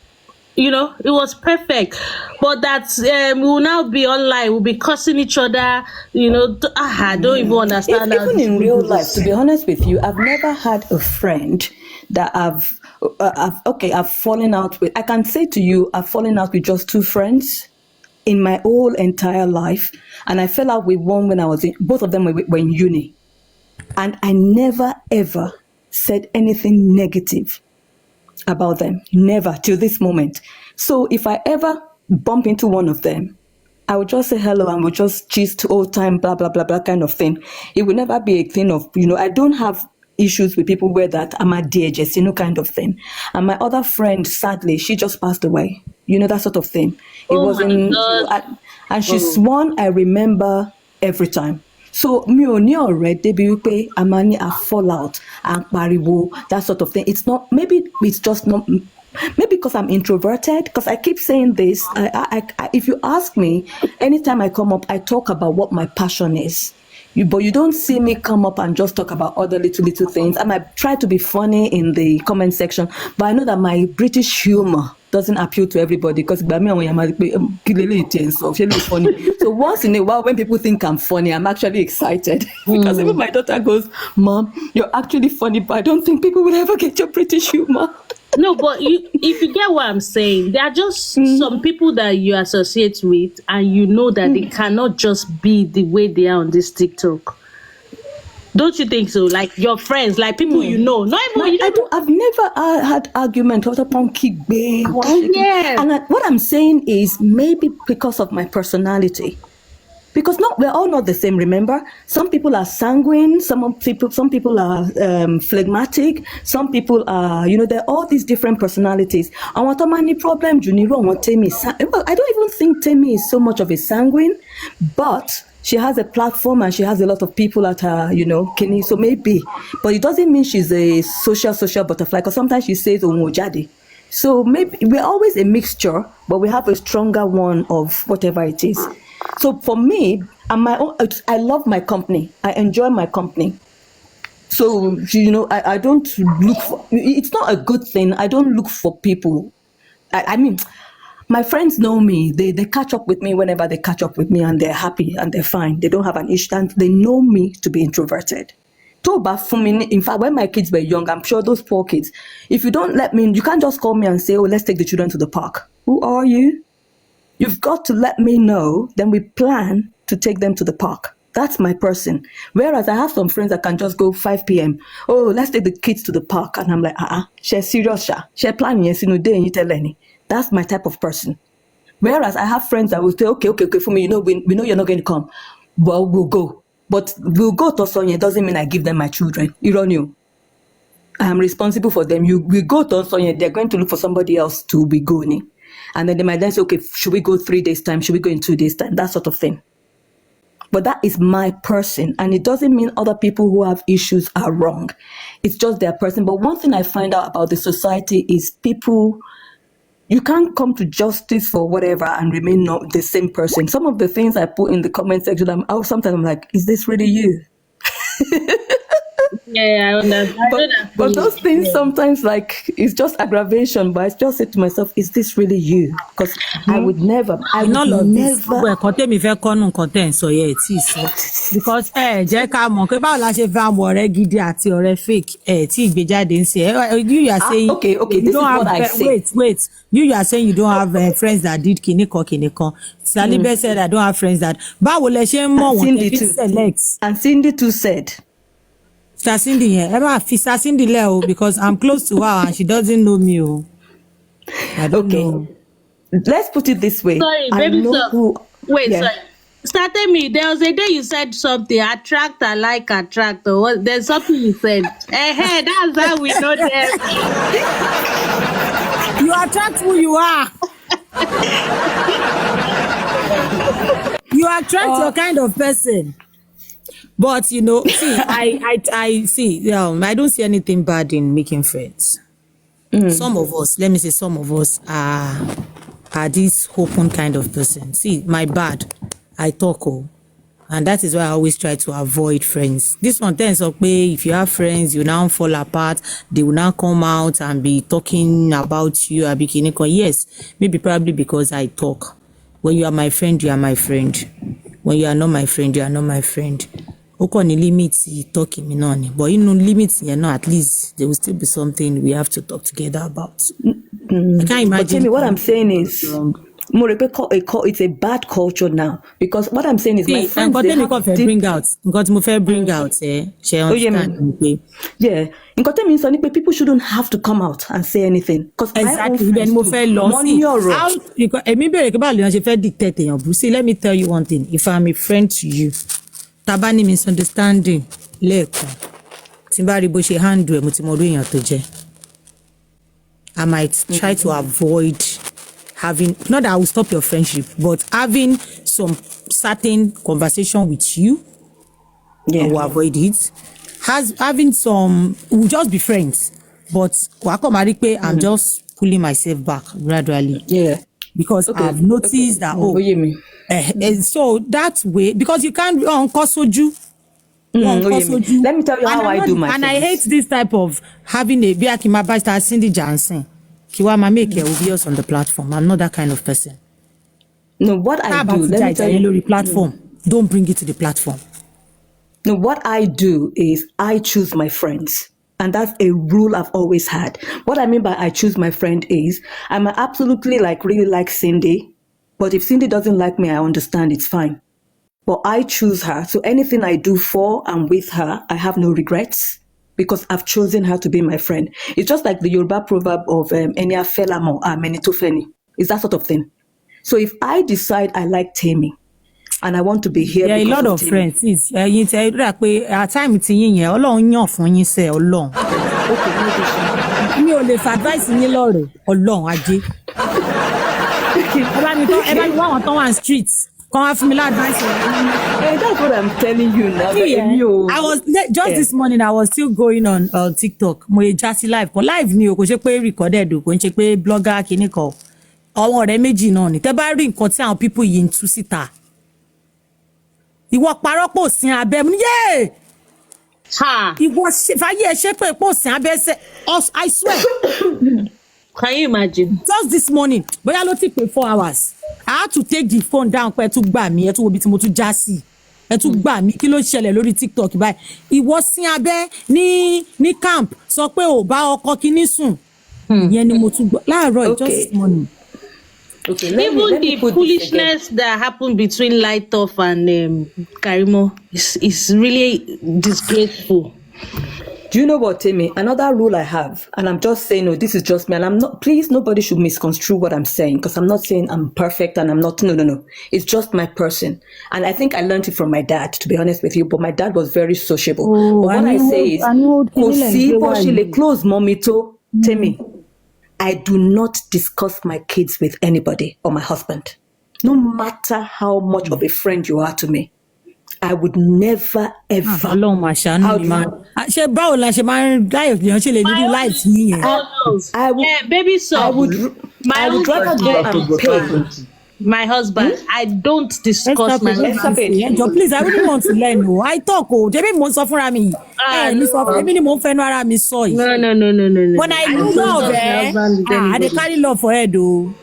Speaker 1: it was perfect. But that we'll now be online, we'll be cursing each other, I don't even understand.
Speaker 8: Even in real life, to be honest with you, I've never had a friend that I've fallen out with. I can say to you, I've fallen out with just two friends in my whole entire life. And I fell out with one when both of them were in uni. And I never, ever said anything negative about them. Never, till this moment. So if I ever bump into one of them, I would just say hello and we'll just gist all time, blah, blah, blah, blah kind of thing. It will never be a thing of, I don't have issues with people where that I'm a DHS, kind of thing. And my other friend, sadly, she just passed away. That sort of thing. It wasn't, and she sworn I remember every time. So mi ò ní ọ̀rẹ́ débi wípé a máa ní a fall out and pariwo, that sort of thing. It's not, maybe it's just not, maybe because I'm introverted, because I keep saying this. I if you ask me, anytime I come up, I talk about what my passion is. But you don't see me come up and just talk about other little things. I might try to be funny in the comment section, but I know that my British humor doesn't appeal to everybody because funny. So once in a while, when people think I'm funny, I'm actually excited because even my daughter goes, "Mom, you're actually funny, but I don't think people will ever get your British humor."
Speaker 1: No, but if you get what I'm saying, there are just some people that you associate with, and you know that they cannot just be the way they are on this TikTok. Don't you think so? Like your friends, like people not even
Speaker 8: I've never had argument what upon Kigbe.
Speaker 1: Yeah.
Speaker 8: And what I'm saying is maybe because of my personality. Because we're all not the same, remember? Some people are sanguine, some people are phlegmatic, some people are, there are all these different personalities. And what any problem, Juniro, I don't even think Temi is so much of a sanguine, but she has a platform and she has a lot of people at her, Kenny, so maybe. But it doesn't mean she's a social butterfly, because sometimes she says, Omojade. So maybe we're always a mixture, but we have a stronger one of whatever it is. So for me, I love my company. I enjoy my company. So, I don't look for, it's not a good thing. I don't look for people. I mean, my friends know me. They catch up with me whenever they catch up with me, and they're happy and they're fine. They don't have an issue, and they know me to be introverted. In fact, when my kids were young, I'm sure those poor kids, if you don't let me, you can't just call me and say, oh, let's take the children to the park. Who are you? You've got to let me know, then we plan to take them to the park. That's my person. Whereas I have some friends that can just go 5 p.m. Oh, let's take the kids to the park. And I'm like, she's serious, she's planning, day. That's my type of person. Whereas I have friends that will say, okay, for me, we know you're not going to come. Well, we'll go. But we'll go to Sonia doesn't mean I give them my children. You don't know. I'm responsible for them. We go to Sonia, they're going to look for somebody else to be going. And then they might then say, okay, should we go 3 days time? Should we go in 2 days time? That sort of thing. But that is my person. And it doesn't mean other people who have issues are wrong. It's just their person. But one thing I find out about the society is people you can't come to justice for whatever and remain not the same person. Some of the things I put in the comment section, sometimes I'm like, is this really you?
Speaker 1: Yeah, I understand.
Speaker 8: But those things sometimes, like, it's just aggravation. But I just say to myself, is this really you? Because I would never,
Speaker 4: in all of this gbogbo ẹ̀kọ́ tèmi fẹ́ kọ́nù nǹkan tẹ̀ ń sọ yẹ ẹ̀ tí ì sọ because jẹ́ ká mọ̀ pé báwo la ṣe fẹ́ àwọn ọ̀rẹ́ gidi àti ọ̀rẹ́ fake tí ìgbéjáde ń ṣe you are saying
Speaker 8: okay,
Speaker 4: you
Speaker 8: this is
Speaker 4: don't
Speaker 8: what
Speaker 4: have
Speaker 8: I say.
Speaker 4: wait you are saying you don't have friends that did kìnìkan Salibe said I don't have friends that báwo lẹ ṣe ń mọ̀ wọ́n tẹ́ fi select.
Speaker 8: And Cindy too said.
Speaker 4: Sister Cindy yẹn ẹ bá fi Sister Cindy lẹ o because I'm close to her and she doesn't know me o. I don't know.
Speaker 8: Let's put it this way.
Speaker 1: Sorry, baby. Sorry. Started me. There was a day you said something. Attract, I like attract. Or what? There's something you said. Hey, that's how we know them.
Speaker 4: You attract who you are. You attract your kind of person. But see, I see. I don't see anything bad in making friends. Some of us, let me say, some of us are this open kind of person. See, my bad, I talk, and that is why I always try to avoid friends. This one tends to be if you have friends, you now fall apart, they will now come out and be talking about you. Yes, maybe probably because I talk. When you are my friend, you are my friend. When you are not my friend, you are not my friend. Okay, limits talking me none, but limits, at least there will still be something we have to talk together about. I can't imagine.
Speaker 8: But tell me, what I'm saying is, it's a bad culture now because what I'm saying is my friends.
Speaker 4: Bring out. She understand.
Speaker 8: Yeah, people shouldn't have to come out and say anything because
Speaker 4: exactly. See, let me tell you one thing. If I'm a friend to you. Tabani misunderstanding lẹ́ẹ̀kan tí n bá rí bó ṣe handle mo ti mọ orí èèyàn tó jẹ́. I might try to avoid having, not that I will stop your friendship, but having some certain conversation with you. I will avoid it. Having some, we'll just be friends, but I'm just pulling myself back gradually.
Speaker 8: Yeah.
Speaker 4: Because I've noticed that and so that way, because you can't soju.
Speaker 8: Let me tell you how I do my
Speaker 4: and
Speaker 8: things.
Speaker 4: I hate this type of having a Biakima by Cindy Johnson. Kiwama make it obvious on the platform. I'm not that kind of person.
Speaker 8: No, what I do, let me tell you.
Speaker 4: Platform. Don't bring it to the platform.
Speaker 8: No, what I do is I choose my friends. And that's a rule I've always had. What I mean by I choose my friend is I'm absolutely really like Cindy. But if Cindy doesn't like me, I understand, it's fine. But I choose her. So anything I do for and with her, I have no regrets because I've chosen her to be my friend. It's just like the Yoruba proverb of Enya Felamo Amenitofeni. It's that sort of thing. So if I decide I like Tammy and I want to be here,
Speaker 4: a lot of friends. You tell that at time it's in here. Ọlọ́run yàn fún yín ṣe Ọlọ́run. Mi ò lè advice yín lọ́rẹ̀ Ọlọ́run ajé. Everybody want on streets. Come for me advice.
Speaker 8: That's what I'm telling you now.
Speaker 4: I was this morning. I was still going on TikTok. Mo just live. But live ni o kò ṣe pé recorded o kò ṣe pé blogger kini kan. Àwọn ọ̀rẹ́ méjì náà ni. Tẹ́ bá rí nǹkan tí àwọn people yìí ń tú síta. Ìwọ parọ́ pò sin abẹ́ mu. Yeah.
Speaker 1: Ha.
Speaker 4: Ìwọ fàyè ṣe pé pò sin abẹ́ ṣe. I swear.
Speaker 1: Can you imagine?
Speaker 4: Just this morning, bóyá ló ti pé 4 hours. I had to take the phone down pé tún gbà mí, ẹ tún wo bí tí mo tún já sí. Ẹ tún gbà mí, kí ló ṣẹlẹ̀ lórí TikTok báyìí. Ìwọ sin abẹ́ ní camp sọ pé ò bá ọkọ kíní sùn. Yẹn ni mo tún gbọ́ láàárọ̀ just this morning.
Speaker 1: Okay, even the foolishness that happened between Lightoff and Karimo is really disgraceful.
Speaker 8: Do you know what, Timmy? Another rule I have, and I'm just saying, no, this is just me, and I'm not, please, nobody should misconstrue what I'm saying, because I'm not saying I'm perfect, and I'm not, no. It's just my person. And I think I learned it from my dad, to be honest with you, but my dad was very sociable. But what I say is, close mommy to Timmy. I do not discuss my kids with anybody or my husband. No matter how much of a friend you are to me. I would never ever.
Speaker 4: Ọlọ́run máa ṣàánú mi máa. Ṣé báwo la ṣe máa ń láì èèyàn ṣe lè ní láì sí yẹn?
Speaker 1: Baby, so My
Speaker 8: I would rather go and pay.
Speaker 1: my husband, I don't
Speaker 4: Let's
Speaker 1: discuss
Speaker 4: stop
Speaker 1: my
Speaker 4: it. Let's
Speaker 1: husband.
Speaker 4: stop it. Please, I really want to learn. No, I talk. Oh, Jẹ́bi mo sọ fúnra mi. Ní sọ fún mi ni mo ń fẹnu ara mi sọ yìí.
Speaker 1: No.
Speaker 4: When I
Speaker 1: don't
Speaker 4: love,
Speaker 1: discuss my husband with
Speaker 4: I dey
Speaker 1: anybody.
Speaker 4: carry love for head. Oh,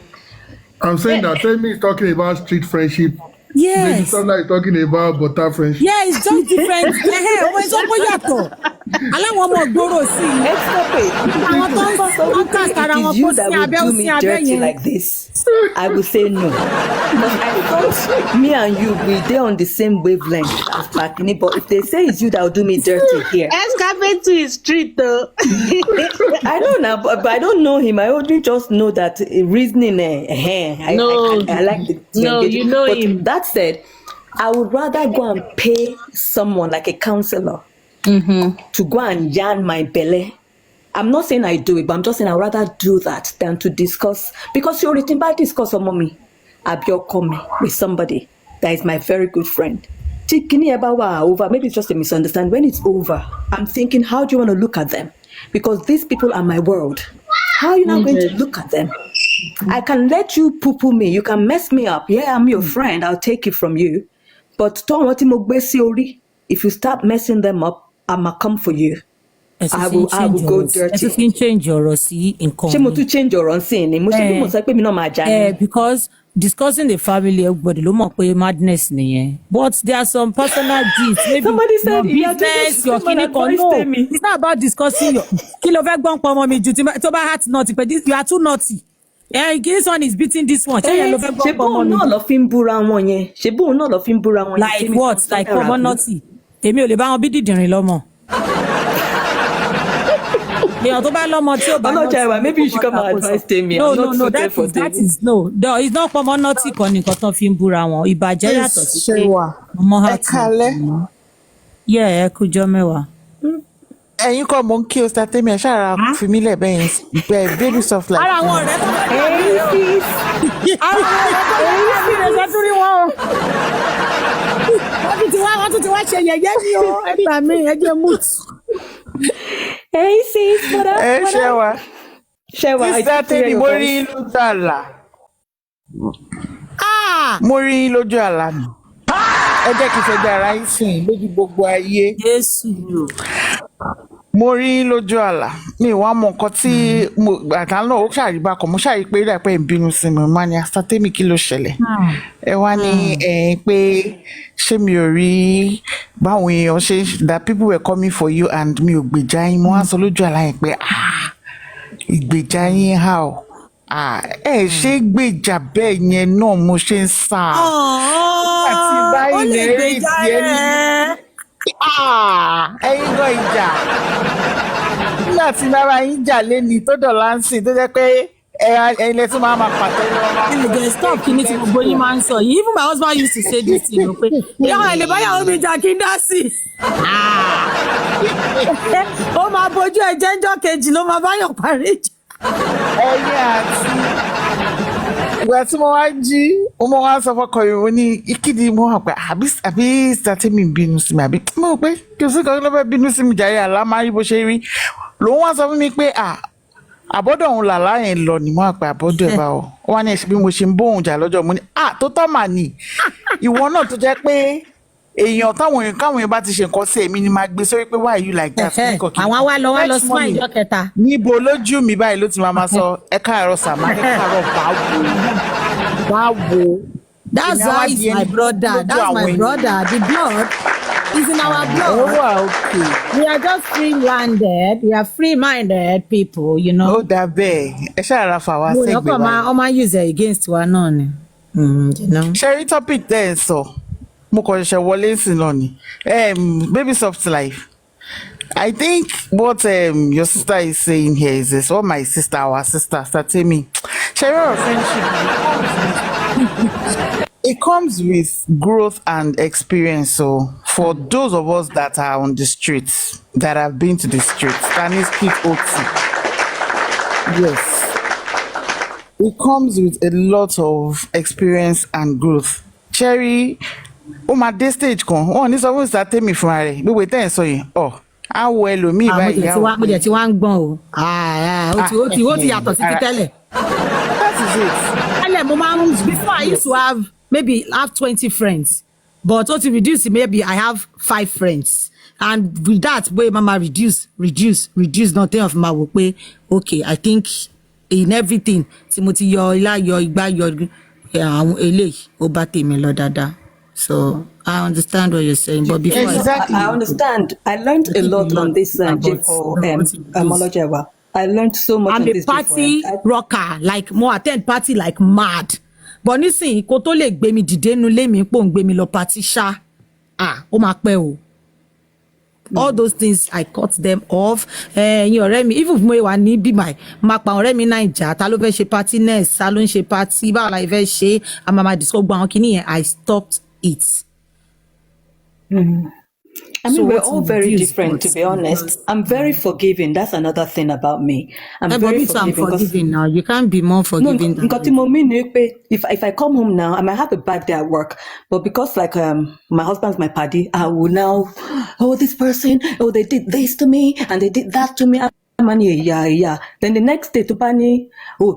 Speaker 7: I'm saying that Temi is talking about street friendship. Maybe
Speaker 4: yes.
Speaker 7: Sola is talking about butter friendship.
Speaker 4: Yeah, it's just different. Ọmọ ìsọpọ̀ yàtọ̀. Aláwọ̀ ọmọ gbòòrò sí i.
Speaker 3: Let's stop it.
Speaker 4: Àwọn tó ń
Speaker 3: So
Speaker 4: cast ara
Speaker 3: if
Speaker 4: wọn
Speaker 3: it is you
Speaker 4: kó
Speaker 3: that
Speaker 4: sí
Speaker 3: will
Speaker 4: abẹ́
Speaker 3: do
Speaker 4: ó
Speaker 3: me
Speaker 4: sí abẹ́
Speaker 3: dirty
Speaker 4: yẹn.
Speaker 3: like this, I will say no. Because I thought me and you, we dey on the same wavelength as Pakini, but if they say it's you that will do me dirty here,
Speaker 1: Excavate to his street though.
Speaker 3: I know now, but I don't know him. I only just know that reasoning. I like the
Speaker 1: No,
Speaker 3: engage.
Speaker 1: you know
Speaker 3: But
Speaker 1: him.
Speaker 3: that said, I would rather go and pay someone like a counselor to go and yarn my belly. I'm not saying I do it, but I'm just saying I'd rather do that than to discuss. Because you're written by discuss on mommy. Abio come with somebody that is my very good friend. Over, maybe it's just a misunderstanding. When it's over, I'm thinking, how do you want to look at them? Because these people are my world. How are you now going to look at them? I can let you poo-poo me. You can mess me up. Yeah, I'm your friend. I'll take it from you. But don't want him. If you start messing them up, I'ma come for you. I will go dirty.
Speaker 4: Ẹ fi ń change ọ̀rọ̀ sí nǹkan
Speaker 3: Ṣé mo tún change ọ̀rọ̀ sí ni? Mo ṣe bí mo sọ pé mi náà máa jà ni.
Speaker 4: Because discussing the family, everybody ló mọ̀ pé madness nìyẹn. But there are some personal deeds. Maybe
Speaker 3: Somebody said
Speaker 4: your business, your clinical. No, it's not about discussing your. Kí ló fẹ́ gbọ́n pọ̀ ọmọ mi ju tó bá heart naughty, but you are too naughty. This one is beating this one.
Speaker 3: Ṣé bóun náà lọ fi ń búra wọn yẹn? Ṣé bóun náà lọ fi ń búra wọn yẹn?
Speaker 4: Like what? Like ọmọ naughty. Èmi ò lè bá wọn bí dìdìrín lọ́mọ. Èèyàn tó bá lọ́mọ tí ó bá
Speaker 3: naughty. Maybe you should come and advise Temi.
Speaker 4: No, that is no. It's not pọmọ naughty kan nìkan tán fi ń búra wọn. Ìbàjẹ́ yàtọ̀ sí pé ọmọ heart.
Speaker 10: Ẹ kálẹ́.
Speaker 4: Yeah, ẹ kújọ́ mẹ́wàá.
Speaker 10: Ẹ̀yin kọ́ mo ń kí o star Temi ẹ̀ ṣáà fi mí lẹ̀ bẹ́yẹn bẹ́ẹ̀ baby soft life.
Speaker 4: Ara àwọn ọ̀rẹ́ tó bá dé àbí o. Ara àwọn ọ̀rẹ́ tó bá dé àbí rẹ̀ ṣe tún rí wọn o. Wọ́n tún ti wá ṣe yẹ̀yẹ́ mi o. Ẹ gbà mí, ẹ jẹ́ moot.
Speaker 3: Hey sis, what up?
Speaker 10: Ẹ ṣẹ́wà.
Speaker 3: Sister
Speaker 10: Temi mo rí lójú àlá. Mo rí lójú àlá mi. Ẹ jẹ́ kí n fẹ́ dára yín sìn lójú gbogbo ayé.
Speaker 4: Jésù.
Speaker 10: Mo rí lójú àlá mi ìwà mọ nǹkan tí àtàlọ́ náà ó ṣàríbá kan mo ṣàrí pé rẹ̀ pé ń bínú sí mi máa ní Sister Temi kí ló ṣẹlẹ̀ ẹ wá ní pé ṣé mi ò rí báwọn èèyàn ṣe that people were coming for you and mi ò gbèjà yín mo wá sọ lójú àlá yẹn pé ìgbèjà yín how ẹ ṣe gbèjà bẹ́ẹ̀ yẹn náà mo ṣe ń sá àti báyìí lè rí tiẹ̀ ní ẹ̀yin gan ìjà nígbà tí bàbá yín jà lẹ́ni tó dọ̀la ń sìn tó jẹ́ pé ẹ̀yin lè tún máa pàtẹ́ lọ́wọ́.
Speaker 4: Stop kini tí gbogbo yín máa ń sọ yìí. Even my husband used to say this thing pé ìyáwó ẹ̀ lè báyàwó mi jà kí n dá sí. Ó máa bójú ẹ̀ jẹ́ńjọ́ kejì ló máa báyọ̀ parí ìjà.
Speaker 10: Ẹ̀yin àti ìgbà tí mo wá jí mo wá sọ fọkọ yìí ní ìkíni mo hàn pé àbí Sister Temi bínú sí mi àbí mo rò pé kí o sì kọ́ ló fẹ́ bínú sí mi jàre àlá máa rí bó ṣe rí lòun wá sọ fún mi pé àbọ̀dọ̀ òun làlá yẹn lọ ni mo àpẹ àbọ̀dọ̀ ẹ̀ bá ọ wá ní ẹ̀sìn bí mo ṣe ń bóun jà lọ́jọ́ mo ní tó tọ́ mà ní ìwọ náà tó jẹ́ pé èèyàn káwọn èèyàn bá ti ṣe nǹkan sí èmi ni máa gbé sórí pé why you like that.
Speaker 4: Àwọn wá lọ smile ìjọ kẹta.
Speaker 10: Níbo lójú mi báyìí ló ti máa sọ ẹ káàárọ̀ sàmá ẹ káàárọ̀ báwo.
Speaker 4: That's why he's my brother. That's my brother. The blood is in our blood.
Speaker 10: Oh, okay.
Speaker 4: We are just free-landed. We are free-minded people, you know.
Speaker 10: Ó dà bẹ́ẹ̀ ẹ ṣáà ra fà wá sẹ́gbẹ̀ẹ́ wa.
Speaker 4: Ọmọ use it against wa náà ni. You know.
Speaker 10: Ṣẹ́rí topic tẹ́ ẹ sọ mo kàn ṣẹ̀ṣẹ̀ wọlé sí náà ni baby soft life. I think what your sister is saying here is this. What my sister, our sister, Sister Temi, share friendship. It comes with growth and experience. So for those of us that are on the streets, that have been to the streets, Stanley Street OT, yes, it comes with a lot of experience and growth. Cherry, my day stage kan, ní sọ fún Sister Temi fúnra rẹ̀, gbogbo ìtẹ́ ẹ̀ sọ yẹn, àwọ̀ ẹlòmíì báyìí.
Speaker 4: Mo jẹ̀ tí wọ́n ń gbọ́n o. Ó ti yàtọ̀ sí ti tẹ́lẹ̀.
Speaker 10: That
Speaker 4: Before I used to have maybe 20 friends, but what to reduce it, maybe I have 5 friends. And with that, way mama reduce, nothing of my work. Okay, I think in everything, Timothy, your igba, your obate me lo dada. So I understand what you're saying, but before
Speaker 10: Exactly.
Speaker 3: I understand. I learned a lot on this Molojawa. I learned so much
Speaker 4: I'm
Speaker 3: on
Speaker 4: a
Speaker 3: this
Speaker 4: party
Speaker 3: before.
Speaker 4: rocker, like more attend party like mad. But nísìnyí kó tó lè gbé mi dìde nínú ilé mi pò ń gbé mi lọ party ṣá. Ó máa pẹ́ o. All those things I cut them off. Ẹ̀yin ọ̀rẹ́ mi, even if mo wà ní bíbáyìí, máa pa ọ̀rẹ́ mi Naija, ta ló fẹ́ ṣe party next, ta ló ń ṣe party, báwo la fẹ́ ṣe, a máa discuss gbogbo àwọn kìíní yẹn, I stopped it.
Speaker 3: I mean,
Speaker 4: So
Speaker 3: we're
Speaker 4: what's
Speaker 3: all very
Speaker 4: reduced,
Speaker 3: different, to be honest. I'm very forgiving. That's another thing about me. I'm
Speaker 4: But
Speaker 3: very
Speaker 4: me too, I'm
Speaker 3: forgiving. 'Cause-
Speaker 4: forgiving now. You can't be more
Speaker 3: No,
Speaker 4: forgiving than
Speaker 3: because
Speaker 4: me.
Speaker 3: if I come home now, I might have a bad day at work, but because like my husband's my paddy, I will now, this person, they did this to me and they did that to me. Yeah. Then the next day to Bani,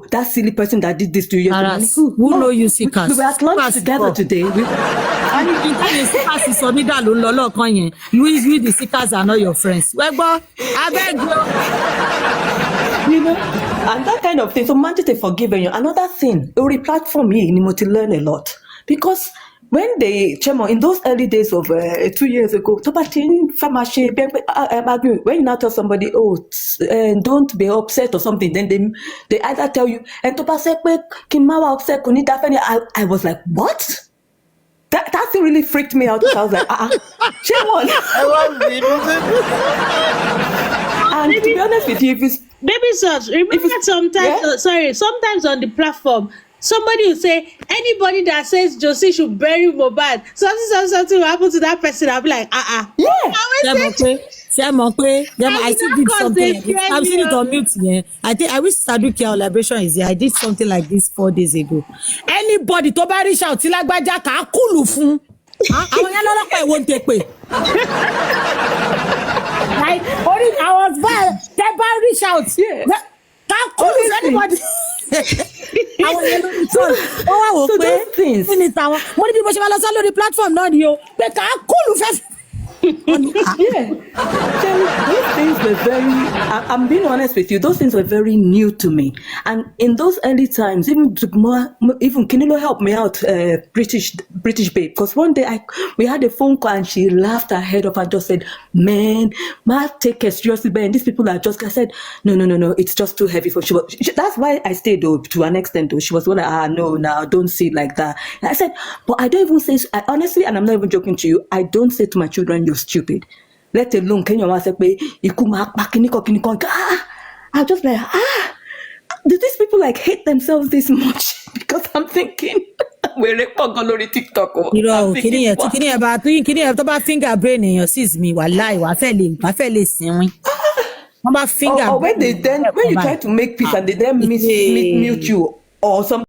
Speaker 3: that silly person that did this to you.
Speaker 4: Aras, who know you, Sikas?
Speaker 3: We were at lunch together today.
Speaker 4: And if you tell me Sikas is on that lolo konye, you the Sikas are not your friends. Well, but I beg
Speaker 3: you know, and that kind of thing. So Manchester forgiving you. Another thing, every platform here, you need to learn a lot because when Chemo, in those early days of 2 years ago, when you now tell somebody, don't be upset or something, then they either tell you, and upset, I was like, what? That thing really freaked me out. I was like, Chemo. And to be honest with you, if it's
Speaker 1: Baby Socks, remember sometimes, sometimes on the platform, somebody will say, anybody that says Josie should bury Mohbad, something will happen to that person. I'll be like,
Speaker 3: Yeah.
Speaker 4: I still did something. I'm still it on mute here. I wish Saduki Liberation is here. I did something like this 4 days ago. Anybody to buy reach out, Tilagbaja ka kulu fun. Àwọn yẹn lọ́lọ́pàá ìwọ ń tẹ̀pẹ̀. Like, I was there. They buy reach out. Ka kulu anybody. Àwọn yẹn ló ń tọ́. Ó wá wò pé kí ni tàwọn. Mo ní bí mo ṣe máa lọ sá lórí platform náà ni o. Pé ka kulu fẹ́.
Speaker 3: Yeah. Those things were I'm being honest with you, those things were very new to me. And in those early times, even Kinilo helped me out, British babe. Because one day we had a phone call and she laughed her head off and just said, man, take it seriously, man. These people are just, I said, no, it's just too heavy for she. That's why I stayed though, to an extent though. She was like, no, don't say it like that. And I said, but I don't even say, honestly, and I'm not even joking to you, I don't say to my children, you're stupid. Let alone Kenya was like, I'm just like, do these people like hate themselves this much? Because I'm thinking, we're on TikTok.
Speaker 4: You know, kini about to ba finger brain èèyàn sis mi wallahi wa fẹ́ lè sinwin. Wọ́n bá finger
Speaker 3: or when you try to make peace and they then mute you or something.